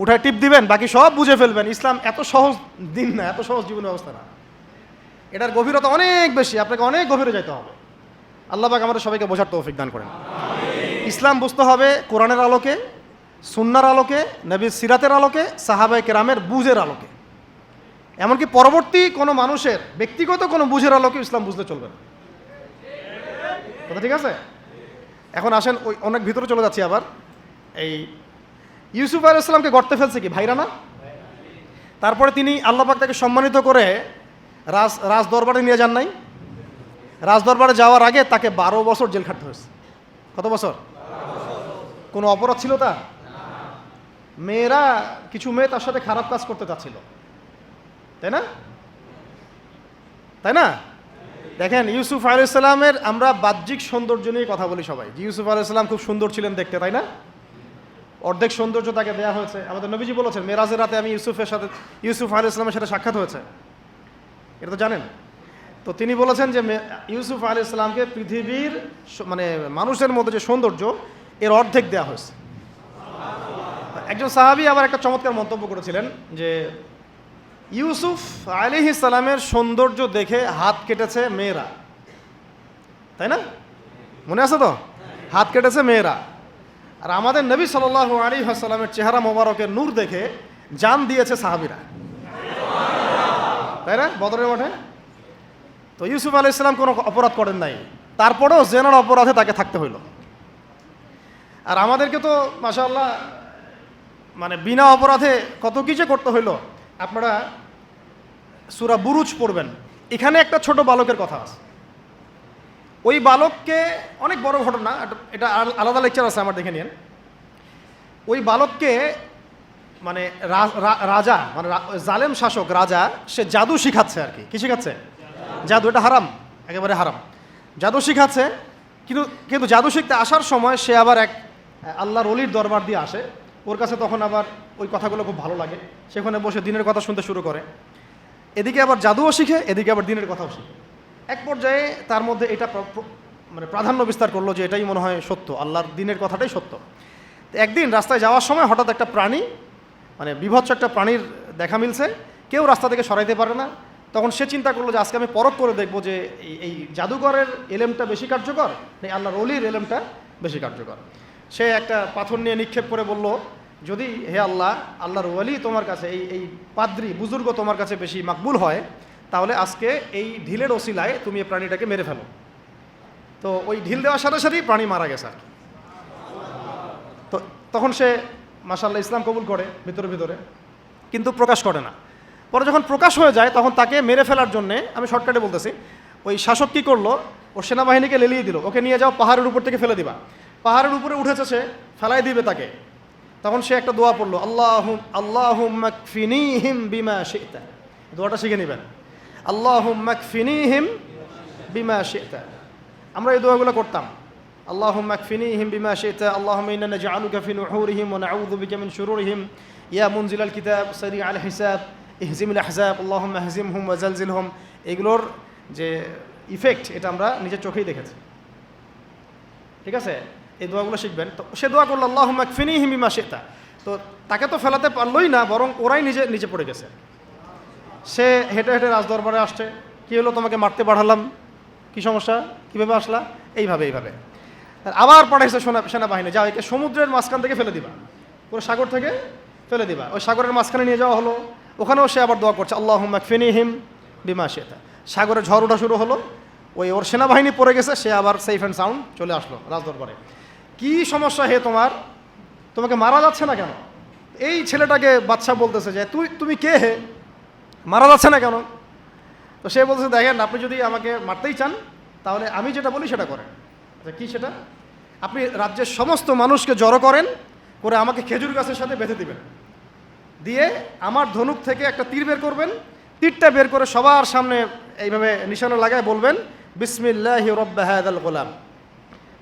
উঠায় টিপ দিবেন, বাকি সব বুঝে ফেলবেন। ইসলাম এত সহজ দিন না, এত সহজ জীবন ব্যবস্থা না, এটার গভীরতা অনেক বেশি, আপনাকে অনেক গভীরে যেতে হবে। আল্লাহ পাক আমাদের সবাইকে বোঝার তৌফিক দান করেন। ইসলাম বুঝতে হবে কোরআনের আলোকে, সুন্নার আলোকে, নবীর সিরাতের আলোকে, সাহাবায়ে কেরামের বুঝের আলোকে। এমনকি পরবর্তী কোনো মানুষের ব্যক্তিগত কোনো বুঝের আলোকে ইসলাম বুঝতে চলবে না। কথা ঠিক আছে? এখন আসেন ওই অনেক ভিতরে চলে যাচ্ছি আবার। এই ইউসুফ আলাইহিস সালামকে গর্তে ফেলছে কি ভাইরা না? তারপরে তিনি আল্লাহ পাক তাকে সম্মানিত করে রাজ দরবারে নিয়ে যান নাই? রাজ দরবারে যাওয়ার আগে তাকে 12 বছর জেল খাটতে হয়েছে। কত বছর? কোনো অপরাধ ছিল তার? মেয়েরা, কিছু মেয়ে তার সাথে খারাপ কাজ করতে চাচ্ছিল, তাই না? তাই না? দেখেন ইউসুফ আলাইহিস সালামের আমরা বাহ্যিক সৌন্দর্য নিয়ে কথা বলি সবাই, যে ইউসুফ আলাইহিস সালাম খুব সুন্দর ছিলেন দেখতে, তাই না? অর্ধেক সৌন্দর্য তাকে দেওয়া হয়েছে। আমাদের নবীজি বলেছেন মেরাজের রাতে আমি ইউসুফ আলাইহিস সালামের সাথে সাক্ষাৎ হয়েছে, এটা তো জানেন। তো তিনি বলেছেন যে ইউসুফ আলাইহিস সালামকে পৃথিবীর মানে মানুষের মধ্যে যে সৌন্দর্য এর অর্ধেক দেওয়া হয়েছে। একজন সাহাবী আবার একটা চমৎকার মন্তব্য করেছিলেন যে ইউসুফ আলাইহিস সালামের সৌন্দর্য দেখে হাত কেটেছে মেয়েরা, তাই না? মনে আছে তো? হাত কেটেছে মেয়েরা। আর আমাদের নবী সাল্লাল্লাহু আলাইহি ওয়াসাল্লামের চেহারা মোবারকের নূর দেখে জান দিয়েছে সাহাবীরা, তাই না? বদরের মাঠে। তো ইউসুফ আলাইহিস সালাম কোনো অপরাধ করেন নাই, তারপরেও জেনার অপরাধে তাকে থাকতে হইল। আর আমাদেরকে তো মাশাআল্লাহ মানে বিনা অপরাধে কত কিছু করতে হইল। আপনারা সূরা বুরুজ পড়বেন, এখানে একটা ছোট বালকের কথা আছে। ওই বালককে, অনেক বড় ঘটনা, এটা আলাদা লেকচার আছে আমার, দেখে নিন। ওই বালককে মানে রাজা, মানে জালেম শাসক রাজা, সে জাদু শিখাচ্ছে আর কি। কি শিখাচ্ছে? জাদু। এটা হারাম, একেবারে হারাম। জাদু শিখাচ্ছে, কিন্তু জাদু শিখতে আসার সময় সে আবার এক আল্লাহর ওলির দরবার দিয়ে আসে। ওর কাছে তখন আবার ওই কথাগুলো খুব ভালো লাগে, সেখানে বসে দিনের কথা শুনতে শুরু করে। এদিকে আবার জাদুও শিখে, এদিকে আবার দিনের কথাও শিখে। এক পর্যায়ে তার মধ্যে এটা মানে প্রাধান্য বিস্তার করলো যে এটাই মনে হয় সত্য, আল্লাহর দিনের কথাটাই সত্য। তো একদিন রাস্তায় যাওয়ার সময় হঠাৎ একটা প্রাণী, মানে বিভৎস একটা প্রাণীর দেখা মিলছে, কেউ রাস্তা থেকে সরাইতে পারে না। তখন সে চিন্তা করলো যে আজকে আমি পরখ করে দেখবো যে এই জাদুঘরের এলেমটা বেশি কার্যকর নাকি আল্লাহর ওলির এলেমটা বেশি কার্যকর। সে একটা পাথর নিয়ে নিক্ষেপ করে বলল, যদি হে আল্লাহ, আল্লাহর ওলি তোমার কাছে, এই পাদ্রী বুজুর্গ তোমার কাছে বেশি মাকবুল হয়, তাহলে আজকে এই ঢিলের ওসিলায় তুমি এই প্রাণীটাকে মেরে ফেলো। তো ওই ঢিল দেওয়ার সাথে সাথেই প্রাণী মারা গেছে আর কি। তো তখন সে মাশাআল্লাহ ইসলাম কবুল করে ভিতরে ভিতরে, কিন্তু প্রকাশ করে না। পরে যখন প্রকাশ হয়ে যায় তখন তাকে মেরে ফেলার জন্যে, আমি শর্টকাটে বলতেছি, ওই শাসক কী করলো, ও সেনাবাহিনীকে লেলিয়ে দিল, ওকে নিয়ে যাও পাহাড়ের উপর থেকে ফেলে দিবা। পাহাড়ের উপরে উঠেছে, সে ফেলাই দিবে তাকে। তখন সে একটা দোয়া পড়লো, আল্লাহুম্মা কফিনিহিম বিমা শি'তা। দোয়াটা শিখে নেবেন, আল্লাহুম্মা কফিনিহিম বিমা শি'তা। আমরা এই দোয়াগুলো করতাম, আল্লাহুম্মা কফিনিহিম বিমা শি'তা, আল্লাহুম্মা ইন্না নাজআলুকা ফি নুহুরিহিম ওয়া নাউযু বিকা মিন শুরুরিহিম, ইয়া মুনজিলাল কিতাব সারিআল হিসাব ইহজিমিল আহজাব, আল্লাহুম্মা হজিমহুম ওয়া জালজিলহুম। এগুলোর যে ইফেক্ট এটা আমরা নিজের চোখেই দেখেছি, ঠিক আছে? এই দোয়াগুলো শিখবেন। তো সে দোয়া করলো, আল্লাহুম্মা কফিনিহিম বিমা শি'তা। তো তাকে তো ফেলাতে পারলোই না, বরং ওরাই নিচে পড়ে গেছে। সে হেঁটে হেঁটে রাজদরবারে আসছে, কী হলো, তোমাকে মারতে পাঠালাম, কী সমস্যা, কীভাবে আসলা, এইভাবে। আবার পাঠাইছে সেনাবাহিনী, যাও একে সমুদ্রের মাঝখান থেকে ফেলে দিবা, পুরো সাগর থেকে ফেলে দিবা। ওই সাগরের মাঝখানে নিয়ে যাওয়া হলো, ওখানেও সে আবার দোয়া করছে, আল্লাহুম্মা কফিনিহিম বিমা শিতা। সাগরে ঝড় ওঠা শুরু হলো, ওর সেনাবাহিনী পড়ে গেছে, সে আবার সেফ অ্যান্ড সাউন্ড চলে আসলো রাজদরবারে। কী সমস্যা হে তোমার, তোমাকে মারা যাচ্ছে না কেন? এই ছেলেটাকে বাদশা বলতেছে যে তুমি কে হে, মারা যাচ্ছে না কেন? তো সে বলতেছে, দেখেন আপনি যদি আমাকে মারতেই চান তাহলে আমি যেটা বলি সেটা করেন। আচ্ছা কী সেটা? আপনি রাজ্যের সমস্ত মানুষকে জড়ো করেন, করে আমাকে খেজুর গাছের সাথে বেঁধে দিবেন, দিয়ে আমার ধনুক থেকে একটা তীর বের করবেন, তীরটা বের করে সবার সামনে এইভাবে নিশানা লাগায় বলবেন, বিসমিল্লাহি রব্বি হাযাল গোলাম।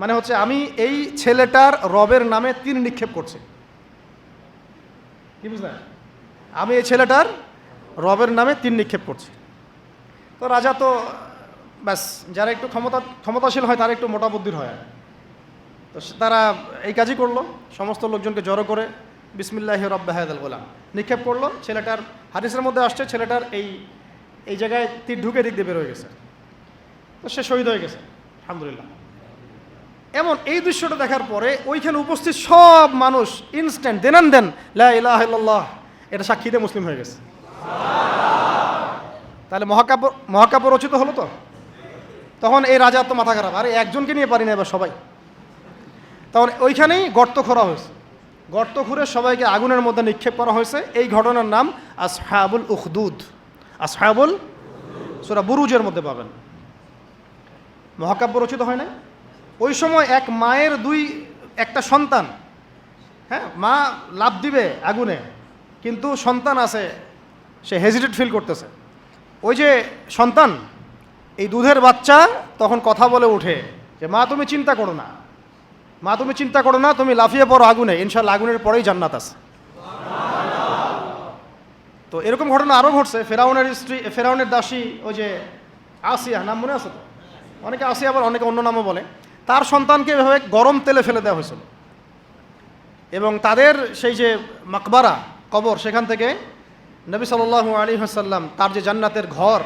মানে হচ্ছে আমি এই ছেলেটার রবের নামে তীর নিক্ষেপ করছি। কি বুঝলেন? আমি এই ছেলেটার রবের নামে তীর নিক্ষেপ করছি। তো রাজা তো ব্যাস, যারা একটু ক্ষমতাশীল হয় তারা একটু মোটা বুদ্ধির হয়, তো তারা এই কাজই করলো, সমস্ত লোকজনকে জড়ো করে বিসমিল্লাহি রব্বি হাযাল গোলাম নিক্ষেপ করলো। ছেলেটার হাদিসের মধ্যে আসছে, ছেলেটার এই জায়গায় তীর ঢুকে দিক দিয়ে বের হয়ে গেছে, তো সে শহীদ হয়ে গেছে আলহামদুলিল্লাহ। এমন এই দৃশ্যটা দেখার পরে ওইখানে উপস্থিত সব মানুষ ইনস্ট্যান্ট দেন লা ইলাহা ইল্লাল্লাহ এটা সাক্ষী দিয়ে মুসলিম হয়ে গেছে। তাহলে মহাকাব্য রচিত হলো। তো তখন এই রাজার তো মাথা খারাপ, আরে একজনকে নিয়ে পারি না এবার সবাই। তখন ওইখানেই গর্ত খোঁড়া হয়েছে, গর্ত খুঁড়ে সবাইকে আগুনের মধ্যে নিক্ষেপ করা হয়েছে। এই ঘটনার নাম আসহাবুল উখদুদ। আসহাবুল, সূরা বুরুজের মধ্যে পাবেন। মহাকাব্য রচিত হয় না? ওই সময় এক মায়ের একটা সন্তান, হ্যাঁ, মা লাফ দিবে আগুনে, কিন্তু সন্তান আছে, সে হেজিটেট ফিল করতেছে। ওই যে সন্তান, এই দুধের বাচ্চা তখন কথা বলে ওঠে যে মা তুমি চিন্তা করো না, মা তুমি চিন্তা করো না, তুমি লাফিয়ে পড়ো আগুনে, ইনশাআল্লাহ আগুনের পরেই জান্নাত আছে। তো এরকম ঘটনা আরও ঘটছে। ফেরাউনের দাসী ওই যে আসিয়া, নাম মনে আছে তো? অনেকে আসিয়া আবার অনেকে অন্য নামও বলে। তার সন্তানকে এভাবে গরম তেলে ফেলে দেওয়া হয়েছিল, এবং তাদের সেই যে মাকবারা, কবর, সেখান থেকে নবী সাল্লাল্লাহু আলাইহি ওয়াসাল্লাম তার যে জান্নাতের ঘর,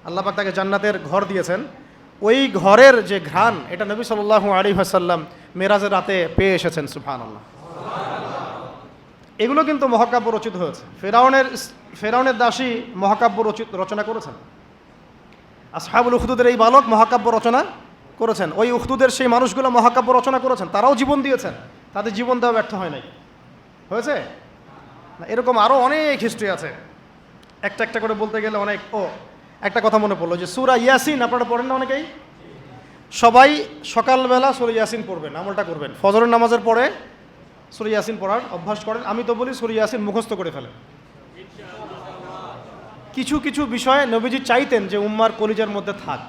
আল্লাহ পাক তাকে জান্নাতের ঘর দিয়েছেন, ওই ঘরের যে ঘ্রাণ, এটা নবী সাল্লাল্লাহু আলাইহি ওয়াসাল্লাম মেরাজের রাতে পেয়ে এসেছেন। সুবহানাল্লাহ। এগুলো কিন্তু মহাকাব্য রচিত হয়েছে। ফেরাউনের দাসী মহাকাব্য রচনা করেছেন। আসহাবুল উখদুদের এই বালক মহাকাব্য রচনা করেছেন। ওই উখদুদের সেই মানুষগুলো মহাকাব্য রচনা করেছেন, তারাও জীবন দিয়েছেন, তাদের জীবন দেওয়া ব্যর্থ হয় নাই। হয়েছে না? এরকম আরও অনেক হিস্ট্রি আছে, একটা করে বলতে গেলে অনেক। একটা কথা মনে পড়লো যে সূরা ইয়াসিন আপনারা পড়েন না অনেকেই? সবাই সকালবেলা সূরা ইয়াসিন পড়বেন, আমলটা করবেন, ফজরের নামাজের পরে সূরা ইয়াসিন পড়ার অভ্যাস করেন। আমি তো বলি সূরা ইয়াসিন মুখস্থ করে ফেলেন। কিছু কিছু বিষয়ে নবীজি চাইতেন যে উম্মার কলিজার মধ্যে থাক।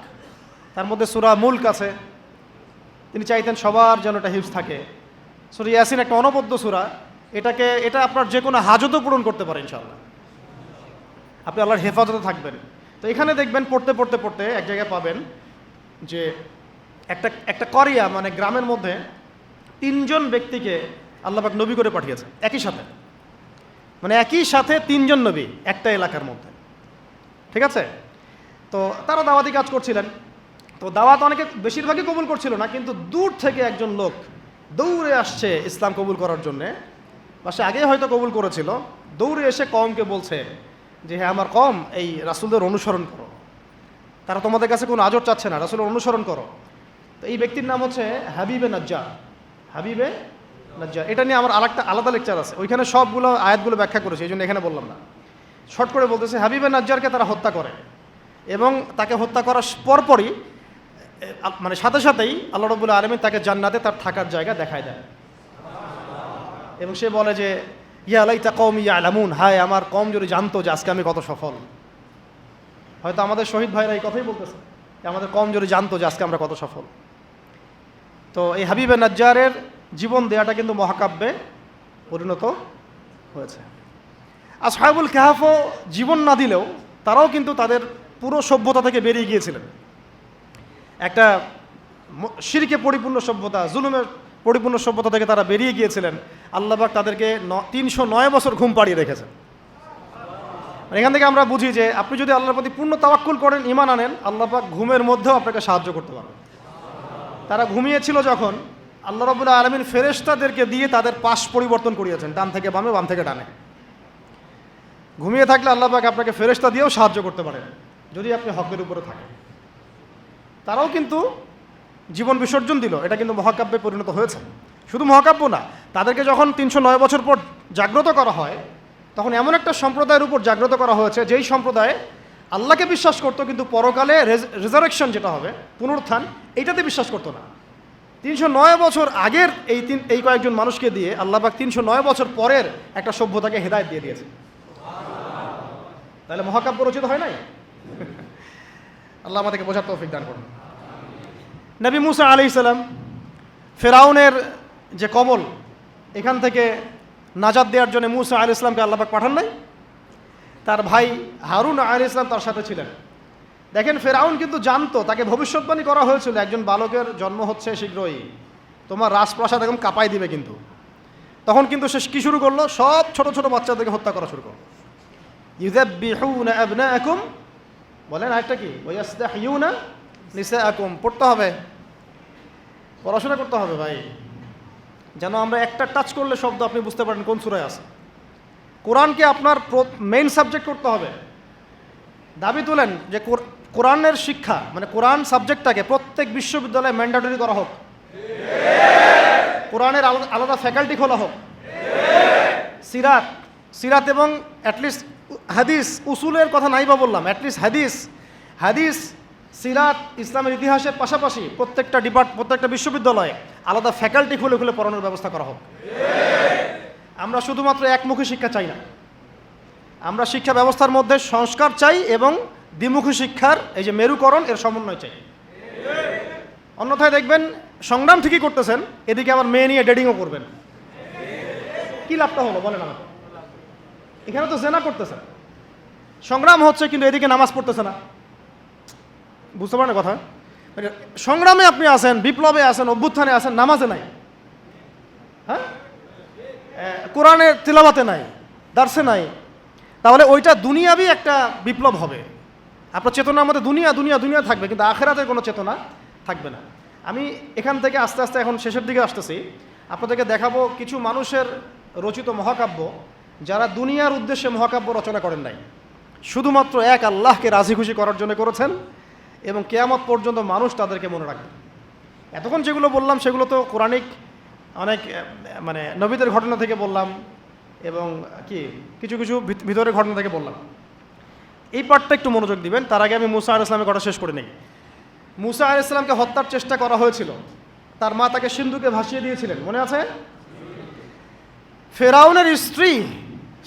তার মধ্যে সূরা মুলক আছে, তিনি চাইতেন সবার যেন এটা হিফজ থাকে। সূরা ইয়াসিন একটা অনবদ্য সূরা, এটা আপনার যে কোনো হাজতও পূরণ করতে পারে ইনশাআল্লাহ, আপনি আল্লাহর হেফাজতে থাকবেন। তো এখানে দেখবেন পড়তে এক জায়গায় পাবেন যে একটা করিয়া, মানে গ্রামের মধ্যে 3 জন ব্যক্তিকে আল্লাহ পাক নবী করে পাঠিয়েছে একই সাথে, মানে একই সাথে 3 জন নবী একটা এলাকার মধ্যে, ঠিক আছে? তো তারা দাওয়াতি কাজ করছিলেন। তো দাওয়াত অনেকে বেশিরভাগই কবুল করছিল না, কিন্তু দূর থেকে একজন লোক দৌড়ে আসছে ইসলাম কবুল করার জন্যে, বা সে আগেই হয়তো কবুল করেছিল, দৌড়ে এসে কওমকে বলছে যে হ্যাঁ আমার কওম, এই রাসূলদের অনুসরণ করো, তারা তোমাদের কাছে কোনো আজর চাচ্ছে না, রাসূলের অনুসরণ করো। তো এই ব্যক্তির নাম হচ্ছে হাবিবে নাজ্জার। হাবিবে নাজ্জার, এটা নিয়ে আমার আলাদা লেকচার আছে, ওইখানে সবগুলো আয়াতগুলো ব্যাখ্যা করেছে, এই জন্য এখানে বললাম না। শর্ট করে বলতেছে, হাবিবে নাজ্জারকে তারা হত্যা করে, এবং তাকে হত্যা করার পরপরই, মানে সাথে সাথেই আল্লাহ রাব্বুল আলামিন তাকে জান্নাতে তার থাকার জায়গা দেখায় দেয়, এবং সে বলে যে ইয়া লাইতা কওমি ইয়ালামুন, হায় আমার কওম যদি জানতো যে আজকে আমি কত সফল। হয়তো আমাদের শহীদ ভাইরা এই কথাই বলতেছে যে আমাদের কওম যদি জানতো যে আজকে আমরা কত সফল। তো এই হাবিবে নাজ্জারের জীবন দেয়াটা কিন্তু মহাকাব্যে পরিণত হয়েছে। আসহাবুল কাহফও জীবন না দিলেও তারাও কিন্তু তাদের পুরো সভ্যতা থেকে বেরিয়ে গিয়েছিলেন। একটা শিরকে পরিপূর্ণ সভ্যতা, জুলুমের পরিপূর্ণ সভ্যতা থেকে তারা বেরিয়ে গিয়েছিলেন, আল্লাহ পাক তাদেরকে 309 বছর ঘুম পাড়িয়ে রেখেছেন। এখান থেকে আমরা বুঝি যে আপনি যদি আল্লাহর প্রতি পূর্ণ তাওয়াক্কুল করেন, ঈমান আনেন, আল্লাহ পাক ঘুমের মধ্যেও আপনাকে সাহায্য করতে পারবেন। তারা ঘুমিয়েছিল যখন, আল্লাহ রাব্বুল আলামিন ফেরেশতাদেরকে দিয়ে তাদের পাশ পরিবর্তন করিয়েছেন, ডান থেকে বামে, বাম থেকে ডানে। ঘুমিয়ে থাকলে আল্লাহ পাক আপনাকে ফেরেশতা দিয়েও সাহায্য করতে পারেন যদি আপনি হকের উপরে থাকেন। তারাও কিন্তু জীবন বিসর্জন দিল, এটা কিন্তু মহাকাব্যে পরিণত হয়েছে। শুধু মহাকাব্য না, তাদেরকে যখন 309 বছর পর জাগ্রত করা হয়, তখন এমন একটা সম্প্রদায়ের উপর জাগ্রত করা হয়েছে যেই সম্প্রদায় আল্লাহকে বিশ্বাস করতো, কিন্তু পরকালে রেজারেকশন যেটা হবে, পুনরুত্থান, এইটাতে বিশ্বাস করতো না। 309 বছর আগের এই কয়েকজন মানুষকে দিয়ে আল্লাহ পাক 309 বছর পরের একটা সভ্যতাকে হেদায়েত দিয়ে দিয়েছে। তাহলে মহাকাব্য রচিত হয় নাই? আল্লাহ আমাদেরকে বোঝার তৌফিক দান করুন। নবী মুসা আলাইহিস সালাম ফেরাউনের যে কবল, এখান থেকে নাজাত দেওয়ার জন্য মুসা আলাইহিস সালামকে আল্লাহ পাক পাঠান নাই? তার ভাই হারুন আলাইহিস সালাম তার সাথে ছিলেন। দেখেন, ফেরাউন কিন্তু জানতো, তাকে ভবিষ্যৎবাণী করা হয়েছিল একজন বালকের জন্ম হচ্ছে শীঘ্রই, তোমার রাজপ্রাসাদ একদম কাঁপাই দিবে। কিন্তু তখন কিন্তু সে কি শুরু করলো? সব ছোট ছোট বাচ্চাদেরকে হত্যা করা শুরু করলো। ইউযাব্বিহুনা আবনাআকুম, বলেন আরেকটা কি? ওয়াইয়াসতাহইয়ুনা নিসাআকুম। পড়তে হবে, পড়াশোনা করতে হবে ভাই, যেন আমরা একটা টাচ করলে শব্দ আপনি বুঝতে পারেন কোন সূরায় আছে। কোরআনকে আপনার মেইন সাবজেক্ট করতে হবে। দাবি তোলেন যে কোরআনের শিক্ষা, মানে কোরআন সাবজেক্টটাকে প্রত্যেক বিশ্ববিদ্যালয়ে ম্যান্ডেটরি করা হোক, কোরআনের আলাদা ফ্যাকাল্টি খোলা হোক। সিরাত এবং অ্যাটলিস্ট হাদিস, উসুলের কথা নাই বা বললাম, অ্যাটলিস্ট হাদিস, সিরাত, ইসলামের ইতিহাসের পাশাপাশি প্রত্যেকটা বিশ্ববিদ্যালয়ে আলাদা ফ্যাকাল্টি খুলে খুলে পড়ানোর ব্যবস্থা করা হোক। আমরা শুধুমাত্র একমুখী শিক্ষা চাই না, আমরা শিক্ষা ব্যবস্থার মধ্যে সংস্কার চাই এবং দ্বিমুখী শিক্ষার এই যে মেরুকরণ, এর সমন্বয় চাই। অন্যথায় দেখবেন সংগ্রাম ঠিকই করতেছেন, এদিকে আবার মেয়ে নিয়ে ডেটিংও করবেন। কি লাভটা হলো বলেন আমাকে? এখানে তো জেনা করতেছেন, সংগ্রাম হচ্ছে, কিন্তু এদিকে নামাজ পড়তেছে না। বুঝতে পারেন কথা? সংগ্রামে আপনি আছেন, বিপ্লবে আছেন, অভ্যুত্থানে আছেন, নামাজে নাই, হ্যাঁ, কোরআনের তিলাওয়াতে নাই, দার্সে নাই। তাহলে ওইটা দুনিয়াবি একটা বিপ্লব হবে। আপনার চেতনার মধ্যে দুনিয়া দুনিয়া দুনিয়া থাকবে, কিন্তু আখেরাতের কোনো চেতনা থাকবে না। আমি এখান থেকে আস্তে আস্তে এখন শেষের দিকে আসতেছি, আপনাদেরকে দেখাবো কিছু মানুষের রচিত মহাকাব্য যারা দুনিয়ার উদ্দেশ্যে মহাকাব্য রচনা করেন নাই, শুধুমাত্র এক আল্লাহকে রাজি খুশি করার জন্য করেছেন, এবং কিয়ামত পর্যন্ত মানুষ তাদেরকে মনে রাখবে। এতক্ষণ যেগুলো বললাম সেগুলো তো কোরআনিক অনেক মানে নবীদের ঘটনা থেকে বললাম, এবং কিছু কিছু ভিতরের ঘটনা থেকে বললাম। এই পার্টটা একটু মনোযোগ দিবেন। তার আগে আমি মুসা আলাইহিস সালামের কথা শেষ করে নেই। মুসা আলাইহিস সালামকে হত্যার চেষ্টা করা হয়েছিল, তার মা তাকে সিন্ধুকে ভাসিয়ে দিয়েছিলেন, মনে আছে? ফেরাউনের স্ত্রী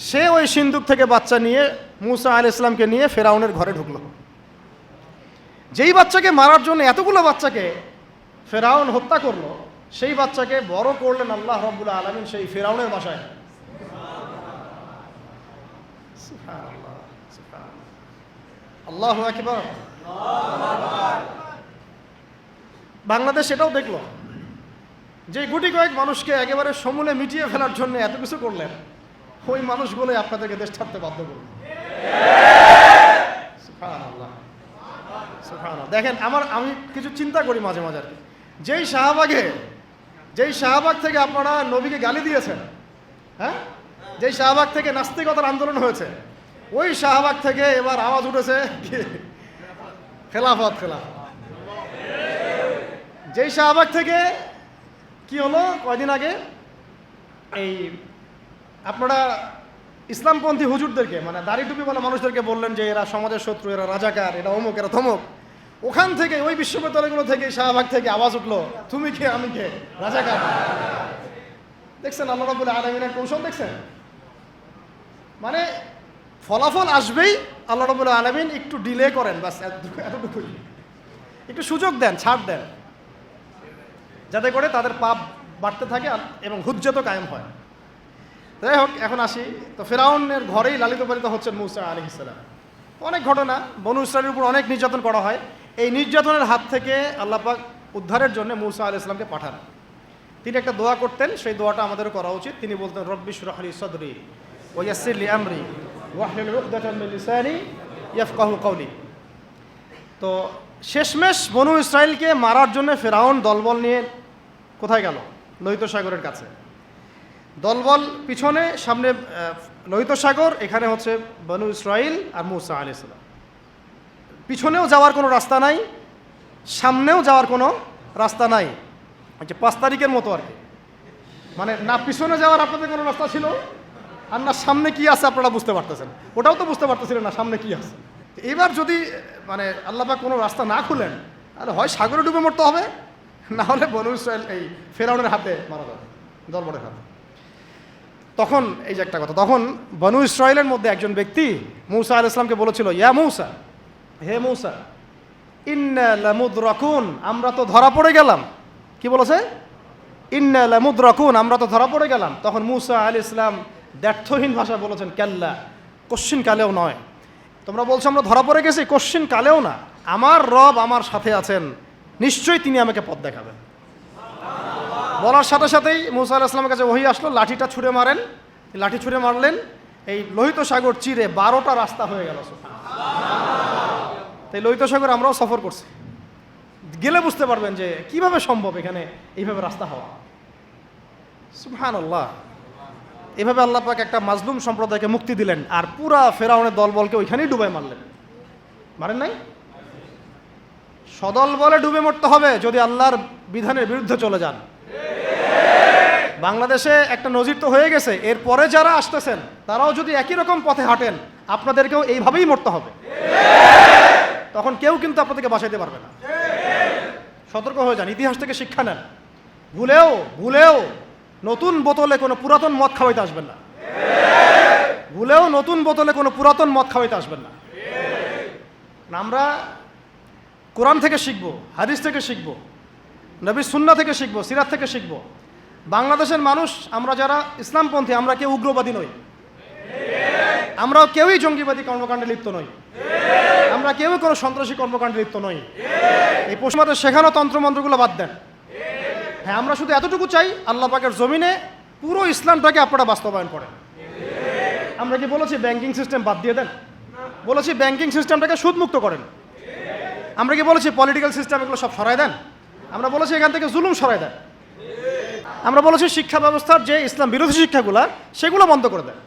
সে ওই সিন্ধুক থেকে বাচ্চা নিয়ে মুসা আলাইহিস সালামকে নিয়ে ফেরাউনের ঘরে ঢুকলো। যেই বাচ্চাকে মারার জন্য এতগুলো বাচ্চাকে ফেরাউন হত্যা করলো, সেই বাচ্চাকে বড় করলেন আল্লাহ রাব্বুল আলামিন সেই ফেরাউনের বাসায়। আল্লাহু আকবার। বাংলাদেশ এটাও দেখলো যে গুটি কয়েক মানুষকে একেবারে সমূলে মিটিয়ে ফেলার জন্য এত কিছু করলেন, ওই মানুষগুলোই আপনাদেরকে দেশ ছাড়তে বাধ্য করল। সুবহানাল্লাহ, সুবহানাল্লাহ। দেখেন, আমি কিছু চিন্তা করি মাঝে মাঝে, যেই শাহবাগ থেকে আপনারা নবীকে গালি দিয়েছেন, হ্যাঁ, যেই শাহবাগ থেকে নাস্তিকতার আন্দোলন হয়েছে, ওই শাহবাগ থেকে এবার আওয়াজ উঠেছে খেলাফত। যেই শাহবাগ থেকে কি হলো কয়দিন আগে, এই আপনারা ইসলামপন্থী হুজুরদেরকে, মানে দাড়ি টুপিওয়ালা মানুষদেরকে বললেন যে এরা সমাজের শত্রু, এরা রাজাকার, এরা অমুক, এরা থমুক। ওখান থেকে, ওই বিশ্ববিদ্যালয়গুলো থেকে, শাহবাগ থেকে আওয়াজ উঠলো, তুমি কে আমি কে, রাজাকার। দেখছেন আল্লাহ রাব্বুল আলামিনের কৌশল? দেখছেন, মানে ফলাফল আসবেই, আল্লাহ রাব্বুল আলামিন একটু ডিলে করেন, বাস এতটুকুই। একটু সুযোগ দেন, ছাড় দেন, যাতে করে তাদের পাপ বাড়তে থাকে এবং হুজ্জত কায়েম হয়। যাই হোক, এখন আসি। তো ফেরাউনের ঘরেই লালিত পালিত হচ্ছেন মুসা আলাইহিস সালাম। অনেক ঘটনা, বনু ইসরাইলের উপর অনেক নির্যাতন করা হয়। এই নির্যাতনের হাত থেকে আল্লাহ পাক উদ্ধারের জন্য মুসা আলাইহিস সালামকে পাঠান। তিনি একটা দোয়া করতেন, সেই দোয়াটা আমাদেরও করা উচিত। তিনি বলতেন, রব্বি ইশরাহ লি সাদরি ওয়া ইয়াসসির লি আমরি ওয়াহলুল উকদাতাম মিন লিসানি ইয়াফকাহু কওলি। তো শেষমেশ বনু ইসরাইলকে মারার জন্য ফেরাউন দলবল নিয়ে কোথায় গেল? লোহিত সাগরের কাছে। দলবল পিছনে, সামনে লোহিত সাগর, এখানে হচ্ছে বনু ইসরাইল আর মূসা আলাইহিস সালাম। পিছনেও যাওয়ার কোনো রাস্তা নাই, সামনেও যাওয়ার কোনো রাস্তা নাই। যে 5 তারিখের মতো আর কি, মানে না পিছনে যাওয়ার আপনাদের কোনো রাস্তা ছিল, আর না সামনে কি আছে আপনারা বুঝতে পারতেছেন, ওটাও তো বুঝতে পারতেছিলেন না সামনে কি আছে। এবার যদি মানে আল্লাহ পাক কোনো রাস্তা না খুলেন, তাহলে হয় সাগরে ডুবে মরতে হবে, না হলে বনু ইসরাইল এই ফেরাউনের হাতে মারা যাবে, দলবলের হাতে। তখন এই যে একটা কথা, তখন বনু ইসরাইলের মধ্যে একজন ব্যক্তি মূসা আলাইহিস সালামকে বলেছিল, ইয়া মূসা, হে মূসা, ইন্না লামুদরাকুন, আমরা তো ধরা পড়ে গেলাম। কি বলেছে? ইন্না লামুদরাকুন, আমরা তো ধরা পড়ে গেলাম। তখন মূসা আলাইহিস সালাম দ্ব্যর্থহীন ভাষায় বলেছেন, কাল্লা, কোশ্চিন কালেও নয়। তোমরা বলছো আমরা ধরা পড়ে গেছি, কোশ্চিন কালেও না। আমার রব আমার সাথে আছেন, নিশ্চয়ই তিনি আমাকে পথ দেখাবেন। বলার সাথে সাথেই মূসা আলাইহিস সালামের কাছে ওহী আসলো, লাঠিটা ছুঁড়ে মারেন। লাঠি ছুঁড়ে মারলেন, এই লোহিত সাগর চিরে 12টা রাস্তা হয়ে গেল। তাই লোহিত সাগর আমরাও সফর করছি, গেলে বুঝতে পারবেন যে কিভাবে সম্ভব এখানে এইভাবে রাস্তা হওয়া। সুবহানাল্লাহ। এভাবে আল্লাহ পাক একটা মাজলুম সম্প্রদায়কে মুক্তি দিলেন, আর পুরা ফেরাউনের দলবলকে ওইখানেই ডুবে মারলেন। মারেন নাই? সদল বলে ডুবে মরতে হবে যদি আল্লাহর বিধানের বিরুদ্ধে চলে যান। বাংলাদেশে একটা নজির তো হয়ে গেছে, এরপরে যারা আসতেছেন তারাও যদি একই রকম পথে হাঁটেন, আপনাদেরকেও এইভাবেই মরতে হবে। তখন কেউ কিন্তু আপনাদেরকে বাঁচাইতে পারবে না। সতর্ক হয়ে যান, ইতিহাস থেকে শিক্ষা নেন। ভুলেও নতুন বোতলে কোনো পুরাতন মদ খাওয়াইতে আসবেন না। ভুলেও নতুন বোতলে কোনো পুরাতন মদ খাওয়াইতে আসবেন না। আমরা কোরআন থেকে শিখব, হাদিস থেকে শিখব, নবীর সুন্নাহ থেকে শিখব, সিরাত থেকে শিখব। বাংলাদেশের মানুষ আমরা যারা ইসলামপন্থী, আমরা কেউ উগ্রবাদী নই, আমরাও কেউই জঙ্গিবাদী কর্মকাণ্ডে লিপ্ত নই, আমরা কেউই কোনো সন্ত্রাসী কর্মকাণ্ডে লিপ্ত নই। এই পশ্চিমাদের শেখানো তন্ত্রমন্ত্রগুলো বাদ দেন। হ্যাঁ, আমরা শুধু এতটুকু চাই, আল্লাহ পাকের জমিনে পুরো ইসলামটাকে আপনারা বাস্তবায়ন করেন। আমরা কি বলেছি ব্যাংকিং সিস্টেম বাদ দিয়ে দেন? বলেছি ব্যাংকিং সিস্টেমটাকে সুদমুক্ত করেন। আমরা কি বলেছি পলিটিক্যাল সিস্টেম এগুলো সব সরাই দেন? আমরা বলেছি এখান থেকে জুলুম সরাই দেন। আমরা বলেছি শিক্ষা ব্যবস্থার যে ইসলাম বিরোধী শিক্ষাগুলো সেগুলো বন্ধ করে দেন।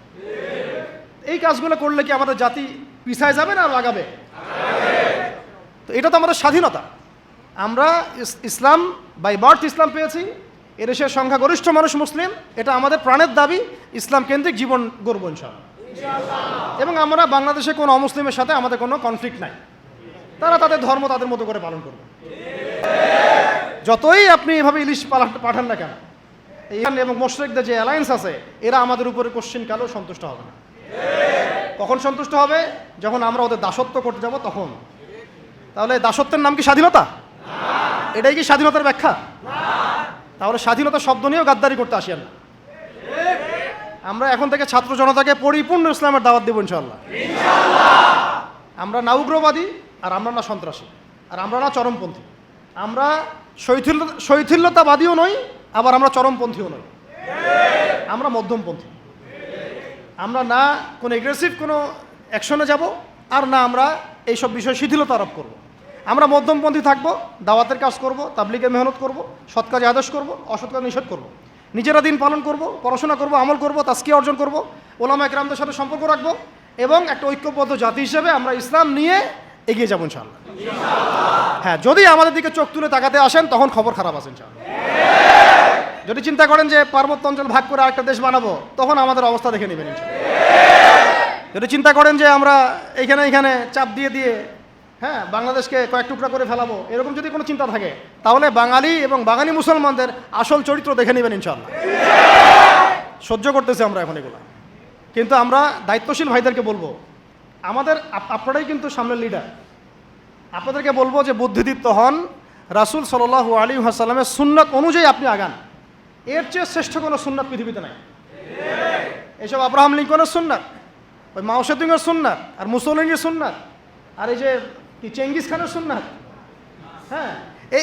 এই কাজগুলো করলে কি আমাদের জাতি পিছায় যাবে না লাগাবে? তো এটা তো আমাদের স্বাধীনতা। আমরা ইসলাম বাই বার্থ ইসলাম পেয়েছি, এদেশের সংখ্যাগরিষ্ঠ মানুষ মুসলিম, এটা আমাদের প্রাণের দাবি। ইসলাম কেন্দ্রিক জীবন গড়ব ইনশাআল্লাহ। এবং আমরা বাংলাদেশে কোনো অমুসলিমের সাথে আমাদের কোনো কনফ্লিক্ট নাই, তারা তাদের ধর্ম তাদের মতো করে পালন করবে। যতই আপনি এভাবে ইলিশ পাঠান না কেন, ইরান এবং মুশরিকদের যে অ্যালায়েন্স আছে, এরা আমাদের উপরে কোশ্চিন কালেও সন্তুষ্ট হবে না। কখন সন্তুষ্ট হবে? যখন আমরা ওদের দাসত্ব করতে যাব তখন। তাহলে দাসত্বের নাম কি স্বাধীনতা? এটাই কি স্বাধীনতার ব্যাখ্যা? তাহলে স্বাধীনতা শব্দ নিয়েও গাদ্দারি করতে আসিয়েন না। আমরা এখন থেকে ছাত্র জনতাকে পরিপূর্ণ ইসলামের দাওয়াত দেব ইনশাআল্লাহ। আমরা না উগ্রবাদী, আর আমরা না সন্ত্রাসী, আর আমরা না চরমপন্থী। আমরা শৈথিল্যতাবাদীও নই, আবার আমরা চরমপন্থীও নই। আমরা মধ্যমপন্থী। আমরা না কোনো এগ্রেসিভ কোনো অ্যাকশনে যাব, আর না আমরা এইসব বিষয়ে শিথিলতা আরোপ করব। আমরা মধ্যমপন্থী থাকব, দাওয়াতের কাজ করব, তাবলীগের মেহনত করব, সৎ কাজে আদেশ করব, অসৎ কাজ নিষেধ করব, নিজেরা দিন পালন করব, পড়াশোনা করব, আমল করব, তাজকিয়া অর্জন করব, ওলামা একরামদের সাথে সম্পর্ক রাখব, এবং একটা ঐক্যবদ্ধ জাতি হিসেবে আমরা ইসলাম নিয়ে এগিয়ে যাবো ইনশাআল্লাহ। হ্যাঁ, যদি আমাদের দিকে চোখ তুলে তাকাতে আসেন তখন খবর খারাপ আছে ইনশাআল্লাহ। যদি চিন্তা করেন যে পার্বত্য অঞ্চল ভাগ করে আরেকটা দেশ বানাবো, তখন আমাদের অবস্থা দেখে নেবেন ইনশাআল্লাহ। যদি চিন্তা করেন যে আমরা এইখানে চাপ দিয়ে হ্যাঁ বাংলাদেশকে কয়েক টুকরা করে ফেলাবো, এরকম যদি কোনো চিন্তা থাকে, তাহলে বাঙালি এবং বাঙালি মুসলমানদের আসল চরিত্র দেখে নেবেন ইনশাআল্লাহ। সহ্য করতেছি আমরা এখন এগুলো, কিন্তু আমরা দায়িত্বশীল ভাইদেরকে বলবো, আপনারাই কিন্তু সামনের লিডার। আপনাদেরকে বলবো যে বুদ্ধিদীপ্ত হন, রাসূল সাল্লাল্লাহু আলাইহি ওয়াসাল্লামের সুন্নাত অনুযায়ী আপনি আগান। এর চেয়ে শ্রেষ্ঠ কোনো সুন্নাত পৃথিবীতে নাই। এইসব আব্রাহাম লিঙ্কনের সুন্নাত, ওই মাও সেতুংয়ের সুন্নাত, আর মুসলিনের সুন্নাত, আর এই যে চেঙ্গিস খানের সুন্নাত, হ্যাঁ,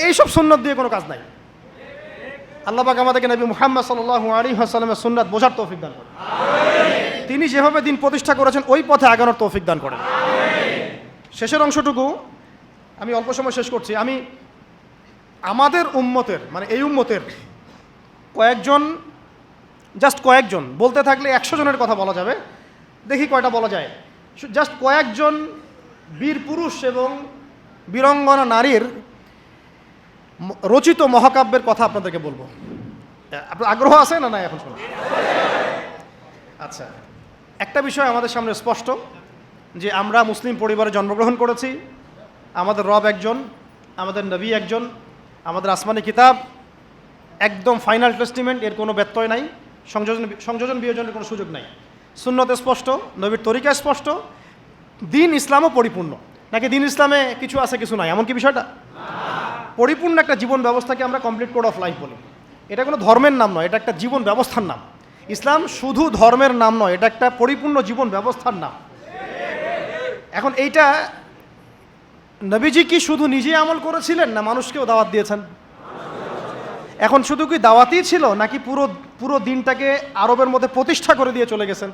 এইসব সুন্নাত দিয়ে কোনো কাজ নাই। আল্লাহ পাক আমাদেরকে নবী মুহাম্মদ সাল্লাল্লাহু আলাইহি ওয়াসাল্লামের সুন্নাত বোঝার তৌফিক দান করেন। তিনি যেভাবে দিন প্রতিষ্ঠা করেছেন ওই পথে আগানোর তৌফিক দান করেন। শেষের অংশটুকু আমি অল্প সময় শেষ করছি। আমি আমাদের উম্মতের মানে এই উম্মতের কয়েকজন বলতে থাকলে 100 জনের কথা বলা যাবে, দেখি কয়টা বলা যায়। জাস্ট কয়েকজন বীর পুরুষ এবং বীরঙ্গনা নারীর রচিত মহাকাব্যের কথা আপনাদেরকে বলবো। আপনার আগ্রহ আছে না নাই এখন শুনুন? আচ্ছা, একটা বিষয় আমাদের সামনে স্পষ্ট যে আমরা মুসলিম পরিবারে জন্মগ্রহণ করেছি। আমাদের রব একজন, আমাদের নবী একজন, আমাদের আসমানি কিতাব একদম ফাইনাল টেস্টিমেন্ট, এর কোনো ব্যত্যয় নাই, সংযোজন বিয়োজনের কোনো সুযোগ নাই। সুন্নতে স্পষ্ট, নবীর তরিকা স্পষ্ট, দিন ইসলামও পরিপূর্ণ। নাকি দিন ইসলামে কিছু আছে কিছু নাই, এমন কি বিষয়টা? পরিপূর্ণ একটা জীবন ব্যবস্থাকে আমরা কমপ্লিট কোড অফ লাইফ বলি। এটা কোনো ধর্মের নাম নয়, এটা একটা জীবন ব্যবস্থার নাম। ইসলাম শুধু ধর্মের নাম নয়, এটা একটা পরিপূর্ণ জীবন ব্যবস্থার নাম। এখন এইটা নবীজি কি শুধু নিজে আমল করেছিলেন না মানুষকেও দাওয়াত দিয়েছেন? এখন শুধু কি দাওয়াতই ছিল নাকি পুরো দিনটাকে আরবের মধ্যে প্রতিষ্ঠা করে দিয়ে চলে গেছেন?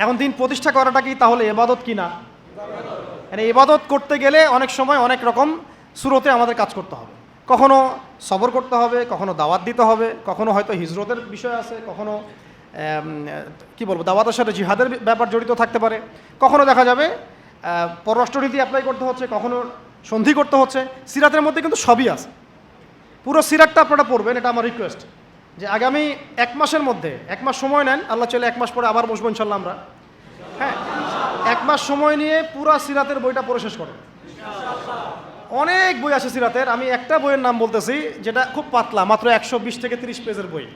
এখন দিন প্রতিষ্ঠা করাটা কি তাহলে ইবাদত কি না? মানে ইবাদত করতে গেলে অনেক সময় অনেক রকম সুরতে আমাদের কাজ করতে হবে। কখনো সবর করতে হবে, কখনো দাওয়াত দিতে হবে, কখনো হয়তো হিজরতের বিষয় আছে, কখনো কি বলবো দাওয়াতের সাথে জিহাদের ব্যাপার জড়িত থাকতে পারে, কখনো দেখা যাবে পররাষ্ট্রনীতি অ্যাপ্লাই করতে হচ্ছে, কখনো সন্ধি করতে হচ্ছে। সিরাতের মধ্যে কিন্তু সবই আছে। পুরো সিরাতটা আপনারা পড়বেন, এটা আমার রিকোয়েস্ট যে আগামী 1 মাসের মধ্যে 1 মাস সময় নেন, আল্লাহ চাইলে 1 মাস পরে আবার বসবো ইনশাল্লাহ আমরা। হ্যাঁ, 1 মাস সময় নিয়ে পুরো সিরাতের বইটা পড়ে শেষ করেন। অনেক বই আছে সিরাতের, আমি একটা বইয়ের নাম বলতেছি যেটা খুব পাতলা, মাত্র 120 থেকে 30 পেজের বই।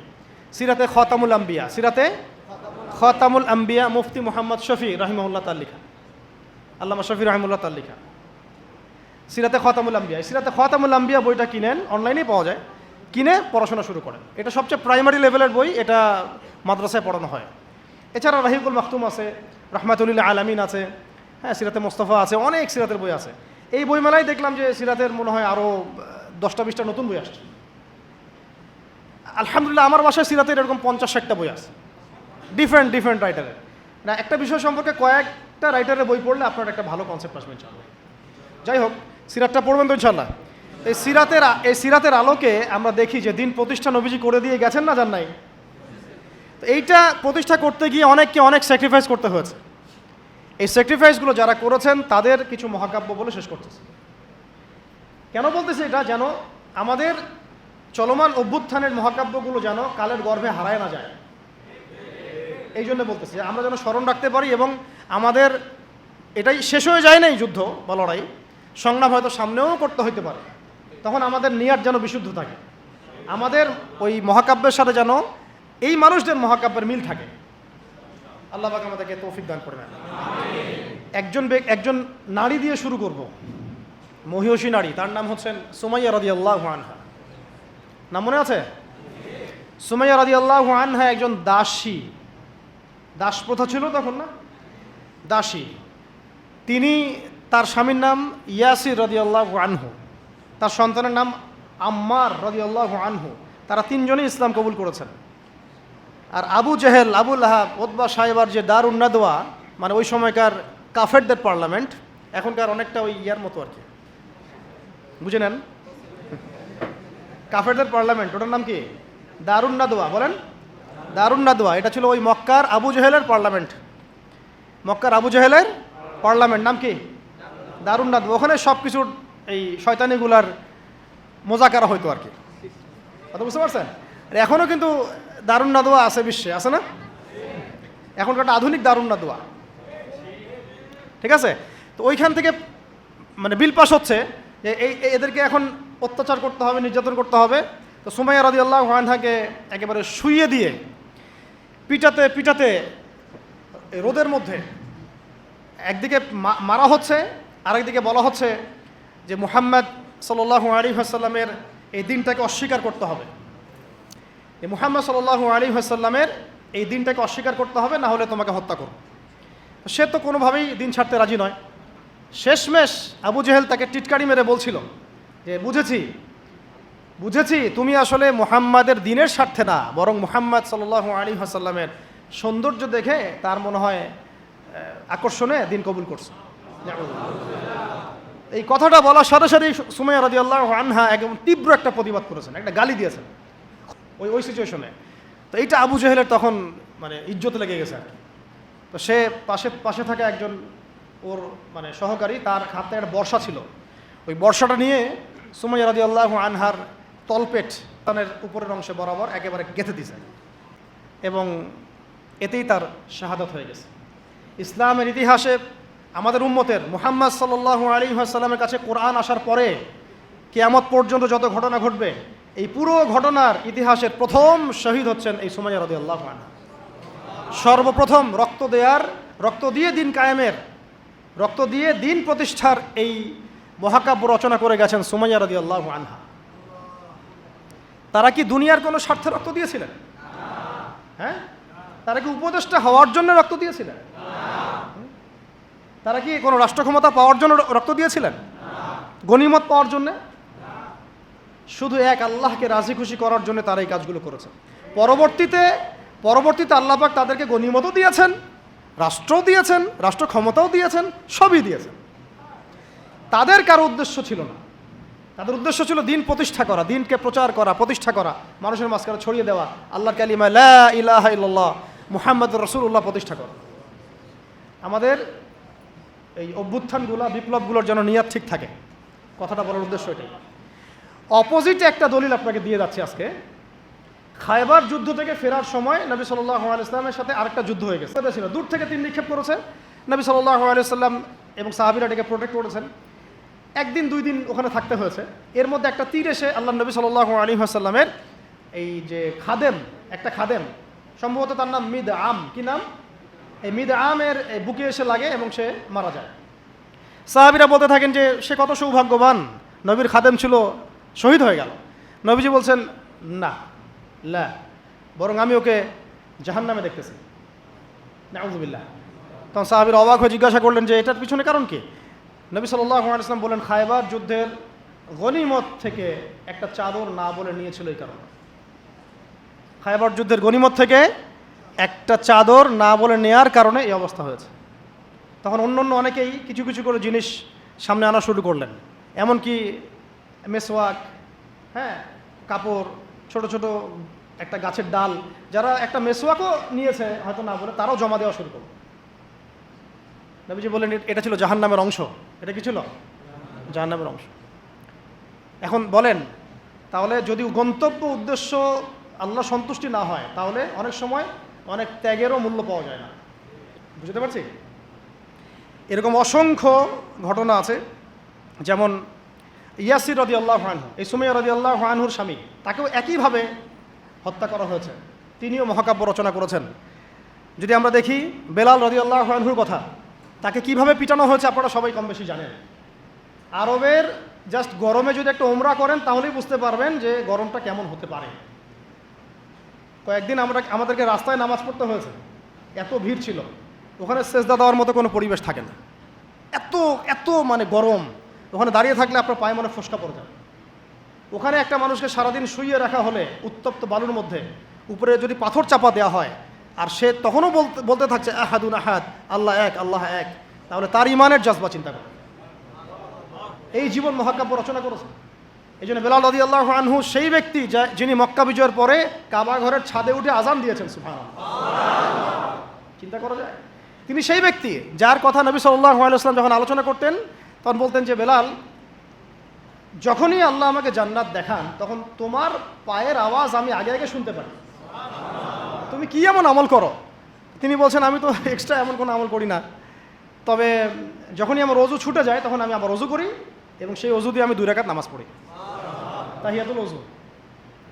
সিরাতে খতামুল আম্বিয়া, সিরাতে খতামুল আম্বিয়া, মুফতি মুহাম্মদ শফি রাহিমাহুল্লাহ তার লেখা, আল্লামা শফি রাহিমাহুল্লাহ তার লেখা সিরাতে খতামুল আম্বিয়া। সিরাতে খতামুল আম্বিয়া বইটা কিনেন, অনলাইনেই পাওয়া যায়, কিনে পড়াশোনা শুরু করেন। এটা সবচেয়ে প্রাইমারি লেভেলের বই, এটা মাদ্রাসায় পড়ানো হয়। এছাড়া রাহিকুল মাখতুম আছে, রহমাতুল্লিল আলামিন আছে, হ্যাঁ সিরাতে মোস্তফা আছে, অনেক সিরাতের বই আছে। এই বইমেলায় দেখলাম যে সিরাতের মনে হয় আরও 10টা-20টা নতুন বই আসছে। আলহামদুলিল্লাহ আমার বাসায় সিরাতের এরকম 50-60টা বই আছে, ডিফারেন্ট রাইটারের। না, একটা বিষয় সম্পর্কে কয়েকটা রাইটারের বই পড়লে আপনার একটা ভালো কনসেপ্ট আসবে ইনশাআল্লাহ। যাই হোক, সিরাতটা পড়বেন তো ইনশাআল্লাহ। এই সিরাতের আলোকে আমরা দেখি যে দিন প্রতিষ্ঠা নবীজি করে দিয়ে গেছেন না, যান নাই? তো এইটা প্রতিষ্ঠা করতে গিয়ে অনেককে অনেক স্যাক্রিফাইস করতে হয়েছে। এই স্যাক্রিফাইসগুলো যারা করেছেন তাদের কিছু মহাকাব্য বলে শেষ করতেছে। কেন বলতেছে এটা? যেন আমাদের চলমান অভ্যুত্থানের মহাকাব্যগুলো যেন কালের গর্ভে হারায় না যায়, এই জন্য বলতেছে আমরা যেন স্মরণ রাখতে পারি এবং আমাদের এটাই শেষ হয়ে যায় না এই যুদ্ধ বা লড়াই, সংগ্রাম হয়তো সামনেও করতে হইতে পারে, তখন আমাদের নিয়াত যেন বিশুদ্ধ থাকে, আমাদের ওই মহাকাব্যের সাথে যেন এই মানুষদের মহাকাব্যের মিল থাকে। আল্লাহ পাক আমাদেরকে তৌফিক দান করবেন। একজন নারী দিয়ে শুরু করব, মহিষী নারী, তার নাম হচ্ছেন সুমাইয়া রাদিয়াল্লাহু আনহা। নাম মনে আছে? সুমাইয়া রাদিয়াল্লাহু আনহা একজন দাসী, দাস প্রথা ছিল তখন না, দাসী। তিনি, তার স্বামীর নাম ইয়াসির রাদিয়াল্লাহু আনহু, তার সন্তানের নাম আম্মার রাদিয়াল্লাহু আনহু। তারা 3 জনই ইসলাম কবুল করেছেন। আর আবু জেহেল, আবু লাহাব, ওতবা সাহেবার যে দারুন নাদওয়া, মানে ওই সময়কার কাফেরদের পার্লামেন্ট, এখনকার অনেকটা ওই ইয়ার মতো আর কি, বুঝে নেন, কাফেরদের পার্লামেন্ট, ওটার নাম কি? দারুন নাদওয়া। বলেন দারুন নাদওয়া। এটা ছিল ওই মক্কার আবু জেহেলের পার্লামেন্ট, মক্কার আবু জেহেলের পার্লামেন্ট নাম কি? দারুন নাদওয়া। ওখানে সব কিছুর এই শয়তানিগুলার মোজাকারা হইতো আর কি, কথা বুঝতে পারছেন? এখনও কিন্তু দারুন নাদওয়া আছে বিশ্বে, আছে না? এখনকার একটা আধুনিক দারুন নাদওয়া, ঠিক আছে? তো ওইখান থেকে মানে বিল পাস হচ্ছে যে এদেরকে এখন অত্যাচার করতে হবে, নির্যাতন করতে হবে। তো সুমাইয়া রাদিয়াল্লাহু আনহাকে একেবারে শুইয়ে দিয়ে পিটাতে রোদের মধ্যে একদিকে মারা হচ্ছে, আরেকদিকে বলা হচ্ছে যে মুহাম্মদ সাল্লাল্লাহু আলাইহি ওয়াসাল্লামের এই দিনটাকে অস্বীকার করতে হবে, এই মুহাম্মদ সাল্লাল্লাহু আলাইহি ওয়াসাল্লামের এই দিনটাকে অস্বীকার করতে হবে, না হলে তোমাকে হত্যা করো। সে তো কোনোভাবেই দিন ছাড়তে রাজি নয়। শেষমেশ আবু জেহেল তাকে টিটকারি মেরে বলছিল যে বুঝেছি বুঝেছি তুমি আসলে মুহাম্মাদের দিনের স্বার্থে না, বরং মুহাম্মদ সাল্লাল্লাহু আলাইহি ওয়াসাল্লামের সৌন্দর্য দেখে তার মনে হয় আকর্ষণে দিন কবুল করছে। এই কথাটা বলার সাথে সাথেই সুমাইয়া রাদিয়াল্লাহু আনহা একদম তীব্র একটা প্রতিবাদ করেছেন, একটা গালি দিয়েছেন ওই সিচুয়েশনে। তো এইটা আবু জেহেলের তখন মানে ইজ্জত লেগে গেছে আর কি। তো সে পাশে থাকা একজন ওর মানে সহকারী, তার হাতে একটা বর্ষা ছিল, ওই বর্ষাটা নিয়ে সুমাইয়া রাদিয়াল্লাহু আনহার তলপেট তানের উপরের অংশে বরাবর একেবারে গেঁথে দিয়েছে, এবং এতেই তার শাহাদাত হয়ে গেছে। ইসলামের ইতিহাসে আমাদের উম্মতের মুহাম্মদ সাল্লাল্লাহু আলাইহি ওয়াসাল্লামের কাছে কোরআন আসার পরে কিয়ামত পর্যন্ত যত ঘটনা ঘটবে, এই পুরো ঘটনার ইতিহাসের প্রথম শহীদ হচ্ছেন এই সুমাইয়া রাদিয়াল্লাহু আনহা। সর্বপ্রথম রক্ত দিয়ে দিন কায়েমের, রক্ত দিয়ে দিন প্রতিষ্ঠার এই মহাকাব্য রচনা করে গেছেন সুমাইয়া রাদিয়াল্লাহু আনহা। তারা কি দুনিয়ার কোনো স্বার্থে রক্ত দিয়েছিলেন? হ্যাঁ, তারা কি উপদেষ্টা হওয়ার জন্য রক্ত দিয়েছিলেন? তারা কি কোনো রাষ্ট্র ক্ষমতা পাওয়ার জন্য রক্ত দিয়েছিলেন? গনিমত পাওয়ার জন্য? শুধু এক আল্লাহকে রাজি খুশি করার জন্য তারা এই কাজগুলো করেছেন। পরবর্তীতে আল্লাহ পাক তাদেরকে গনিমতও দিয়েছেন, রাষ্ট্রও দিয়েছেন, রাষ্ট্র ক্ষমতাও দিয়েছেন, সবই দিয়েছেন। তাদের কারো উদ্দেশ্য ছিল না, তাদের উদ্দেশ্য ছিল দিন প্রতিষ্ঠা করা, দিনকে প্রচার করা, প্রতিষ্ঠা করা, মানুষের মাঝখানে ছড়িয়ে দেওয়া আল্লাহর কালিমা লা ইলাহা ইল্লাল্লাহ মুহাম্মাদুর রাসূলুল্লাহ প্রতিষ্ঠা করা। আমাদের এই অভ্যুত্থানগুলো, বিপ্লবগুলোর যেন নিয়াত ঠিক থাকে, কথাটা বলার উদ্দেশ্য এটাই। অপোজিটে একটা দলিল আপনাকে দিয়ে যাচ্ছে আজকে। খায়বার যুদ্ধ থেকে ফেরার সময় নবী সাল্লাল্লাহু আলাইহি ওয়াসাল্লামের সাথে আরেকটা যুদ্ধ হয়ে গেছে। ছিল দূর থেকে তীর নিক্ষেপ করেছে নবী সাল্লাল্লাহু আলাইহি ওয়াসাল্লাম এবং সাহাবীরা এটাকে প্রোটেক্ট করেছেন। একদিন দুই দিন ওখানে থাকতে হয়েছে। এর মধ্যে একটা তীর এসে আল্লাহ নবী সাল্লাল্লাহু আলাইহি ওয়াসাল্লামের এই যে একটা খাদেম, সম্ভবত তার নাম মিদআম, কি নাম, এই মিদআমের বুকে এসে লাগে এবং সে মারা যায়। সাহাবীরা বলতে থাকেন যে সে কত সৌভাগ্যবান, নবীর খাদেম ছিল, শহীদ হয়ে গেল। নবীজি বলছেন না, লা, বরং আমি ওকে জাহান্নামে দেখতেছি, নাউযুবিল্লাহ। তখন সাহাবীরা অবাক হয়ে জিজ্ঞাসা করলেন যে এটার পিছনে কারণ কি? নবী সাল্লাল্লাহু আলাইহি ওয়াসাল্লাম বলেন, খায়বার যুদ্ধের গনিমত থেকে একটা চাদর না বলে নিয়েছিল এই কারণে। খায়বার যুদ্ধের গনিমত থেকে একটা চাদর না বলে নেয়ার কারণে এই অবস্থা হয়েছে। তখন অন্য অনেকেই কিছু কিছু করে জিনিস সামনে আনা শুরু করলেন, এমনকি মেসওয়াক, হ্যাঁ, কাপড়, ছোট ছোট একটা গাছের ডাল, যারা একটা মেসওয়াকও নিয়েছে হয়তো না বলে, তারাও জমা দেওয়া শুরু করল। নবীজি বললেন এটা ছিল জাহান্নামের অংশ। এটা কি ছিল? জাহান্নামের অংশ। এখন বলেন, তাহলে যদি গন্তব্য উদ্দেশ্য আল্লাহ সন্তুষ্টি না হয়, তাহলে অনেক সময় অনেক ত্যাগেরও মূল্য পাওয়া যায় না। বুঝতে পারছি? এরকম অসংখ্য ঘটনা আছে। যেমন ইয়াসির রাদিয়াল্লাহু আনহু, এই সুমাইয়া রাদিয়াল্লাহু আনহুর স্বামী, তাকেও একইভাবে হত্যা করা হয়েছে। তিনিও মহাকাব্য রচনা করেছেন। যদি আমরা দেখি বেলাল রাদিয়াল্লাহু আনহুর কথা, তাকে কিভাবে পিটানো হয়েছে আপনারা সবাই কম বেশি জানেন। আরবের জাস্ট গরমে যদি একটা উমরা করেন তাহলেই বুঝতে পারবেন যে গরমটা কেমন হতে পারে। কয়েকদিন আমাদেরকে রাস্তায় নামাজ পড়তে হয়েছে, এত ভিড় ছিল, ওখানে সেজদা দেওয়ার মতো কোনো পরিবেশ থাকে না, এত মানে গরম। ওখানে দাঁড়িয়ে থাকলে আপনার পায়ে মনে ফসকা পড়ে যাবে। ওখানে একটা মানুষকে সারাদিন শুইয়ে রাখা হলে উত্তপ্ত বালুর মধ্যে, উপরে যদি পাথর চাপা দেওয়া হয়, আর সে তখনও বলতে থাকছে আহাদুন আহাদ, আল্লাহ এক, আল্লাহ এক, তাহলে তার ইমানের জজবা চিন্তা করে। এই জীবন মহাকাব্য রচনা করেছে। এই জন্য বেলাল রাদিয়াল্লাহু আনহু সেই ব্যক্তি যিনি মক্কা বিজয়ের পরে কাবা ঘরের ছাদে উঠে আজান দিয়েছেন। সুবহানাল্লাহ, চিন্তা করা যায়। তিনি সেই ব্যক্তি যার কথা নবী সাল্লাল্লাহু আলাইহি ওয়াসাল্লাম যখন আলোচনা করতেন তখন বলতেন যে বেলাল, যখনই আল্লাহ আমাকে জান্নাত দেখান তখন তোমার পায়ের আওয়াজ আমি আগে আগে শুনতে পারি। তুমি কি এমন আমল করো? তিনি বলছেন, আমি তো এক্সট্রা এমন কোনো আমল করি না, তবে যখনই আমার অজু ছুটে যায় তখন আমি আবার অজু করি এবং সেই অজু দিয়ে আমি 2 রাকাত নামাজ পড়ি, তাহিয়াতুল অজু।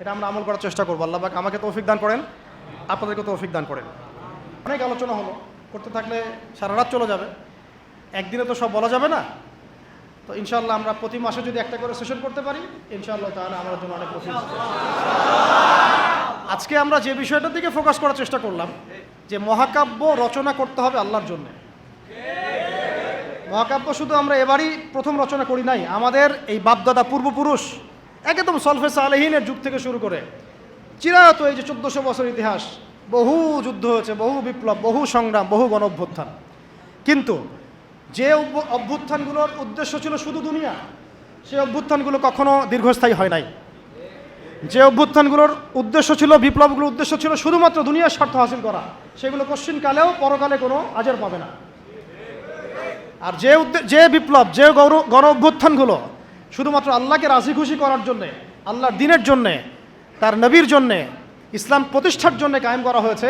এটা আমরা আমল করার চেষ্টা করবো। আল্লাহ পাক আমাকে তৌফিক দান করেন, আপনাদেরকে তৌফিক দান করেন। অনেক আলোচনা হলো, করতে থাকলে সারা রাত চলে যাবে, একদিনে তো সব বলা যাবে না। তো ইনশাআল্লাহ আমরা প্রতি মাসে যদি একটা করে সেশন করতে পারি, ইনশাআল্লাহ তাহলে আমাদের জন্য অনেক প্রফিট। আজকে আমরা যে বিষয়টার দিকে ফোকাস করার চেষ্টা করলাম, যে মহাকাব্য রচনা করতে হবে আল্লাহর জন্য। মহাকাব্য শুধু আমরা এবারই প্রথম রচনা করি নাই, আমাদের এই বাপদাদা পূর্বপুরুষ একদম সলফে সালেহিনের যুগ থেকে শুরু করে চিরায়ত এই যে 1400 বছর ইতিহাস, বহু যুদ্ধ হয়েছে, বহু বিপ্লব, বহু সংগ্রাম, বহু গণ অভ্যুত্থান। কিন্তু যে অভ্যুত্থানগুলোর উদ্দেশ্য ছিল শুধু দুনিয়া, সেই অভ্যুত্থানগুলো কখনো দীর্ঘস্থায়ী হয় নাই। যে অভ্যুত্থানগুলোর উদ্দেশ্য ছিল, বিপ্লবগুলোর উদ্দেশ্য ছিল শুধুমাত্র দুনিয়ার স্বার্থ হাসিল করা, সেগুলো কশ্চিনকালেও পরকালে কোনো আজর পাবে না। আর যে বিপ্লব, যে গণ অভ্যুত্থানগুলো শুধুমাত্র আল্লাহকে রাজি খুশি করার জন্যে, আল্লাহর দ্বীনের জন্যে, তার নবীর জন্যে, ইসলাম প্রতিষ্ঠার জন্য কায়েম করা হয়েছে,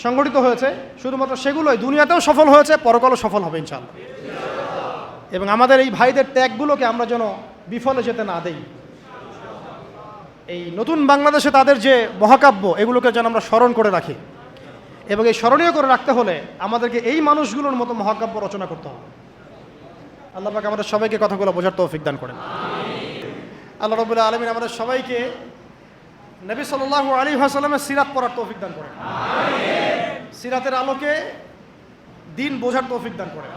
সংগঠিত হয়েছে, শুধুমাত্র সেগুলোই দুনিয়াতেও সফল হয়েছে, পরকালও সফল হবে ইনশাআল্লাহ। এবং আমাদের এই ভাইদের ত্যাগগুলোকে আমরা যেন বিফলে যেতে না দেই। এই নতুন বাংলাদেশে তাদের যে মহাকাব্য, এগুলোকে যেন আমরা স্মরণ করে রাখি। এবং এই স্মরণীয় করে রাখতে হলে আমাদেরকে এই মানুষগুলোর মতো মহাকাব্য রচনা করতে হবে। আল্লাহ পাক আমাদের সবাইকে কথাগুলো বোঝার তৌফিক দান করেন। আল্লাহ রাব্বুল আলামিন আমাদের সবাইকে নবী সাল্লাল্লাহু আলাইহি ওয়াসাল্লামের সিরাত পড়ার তৌফিক দান করেন। সিরাতের আলোকে দিন বোঝার তৌফিক দান করেন।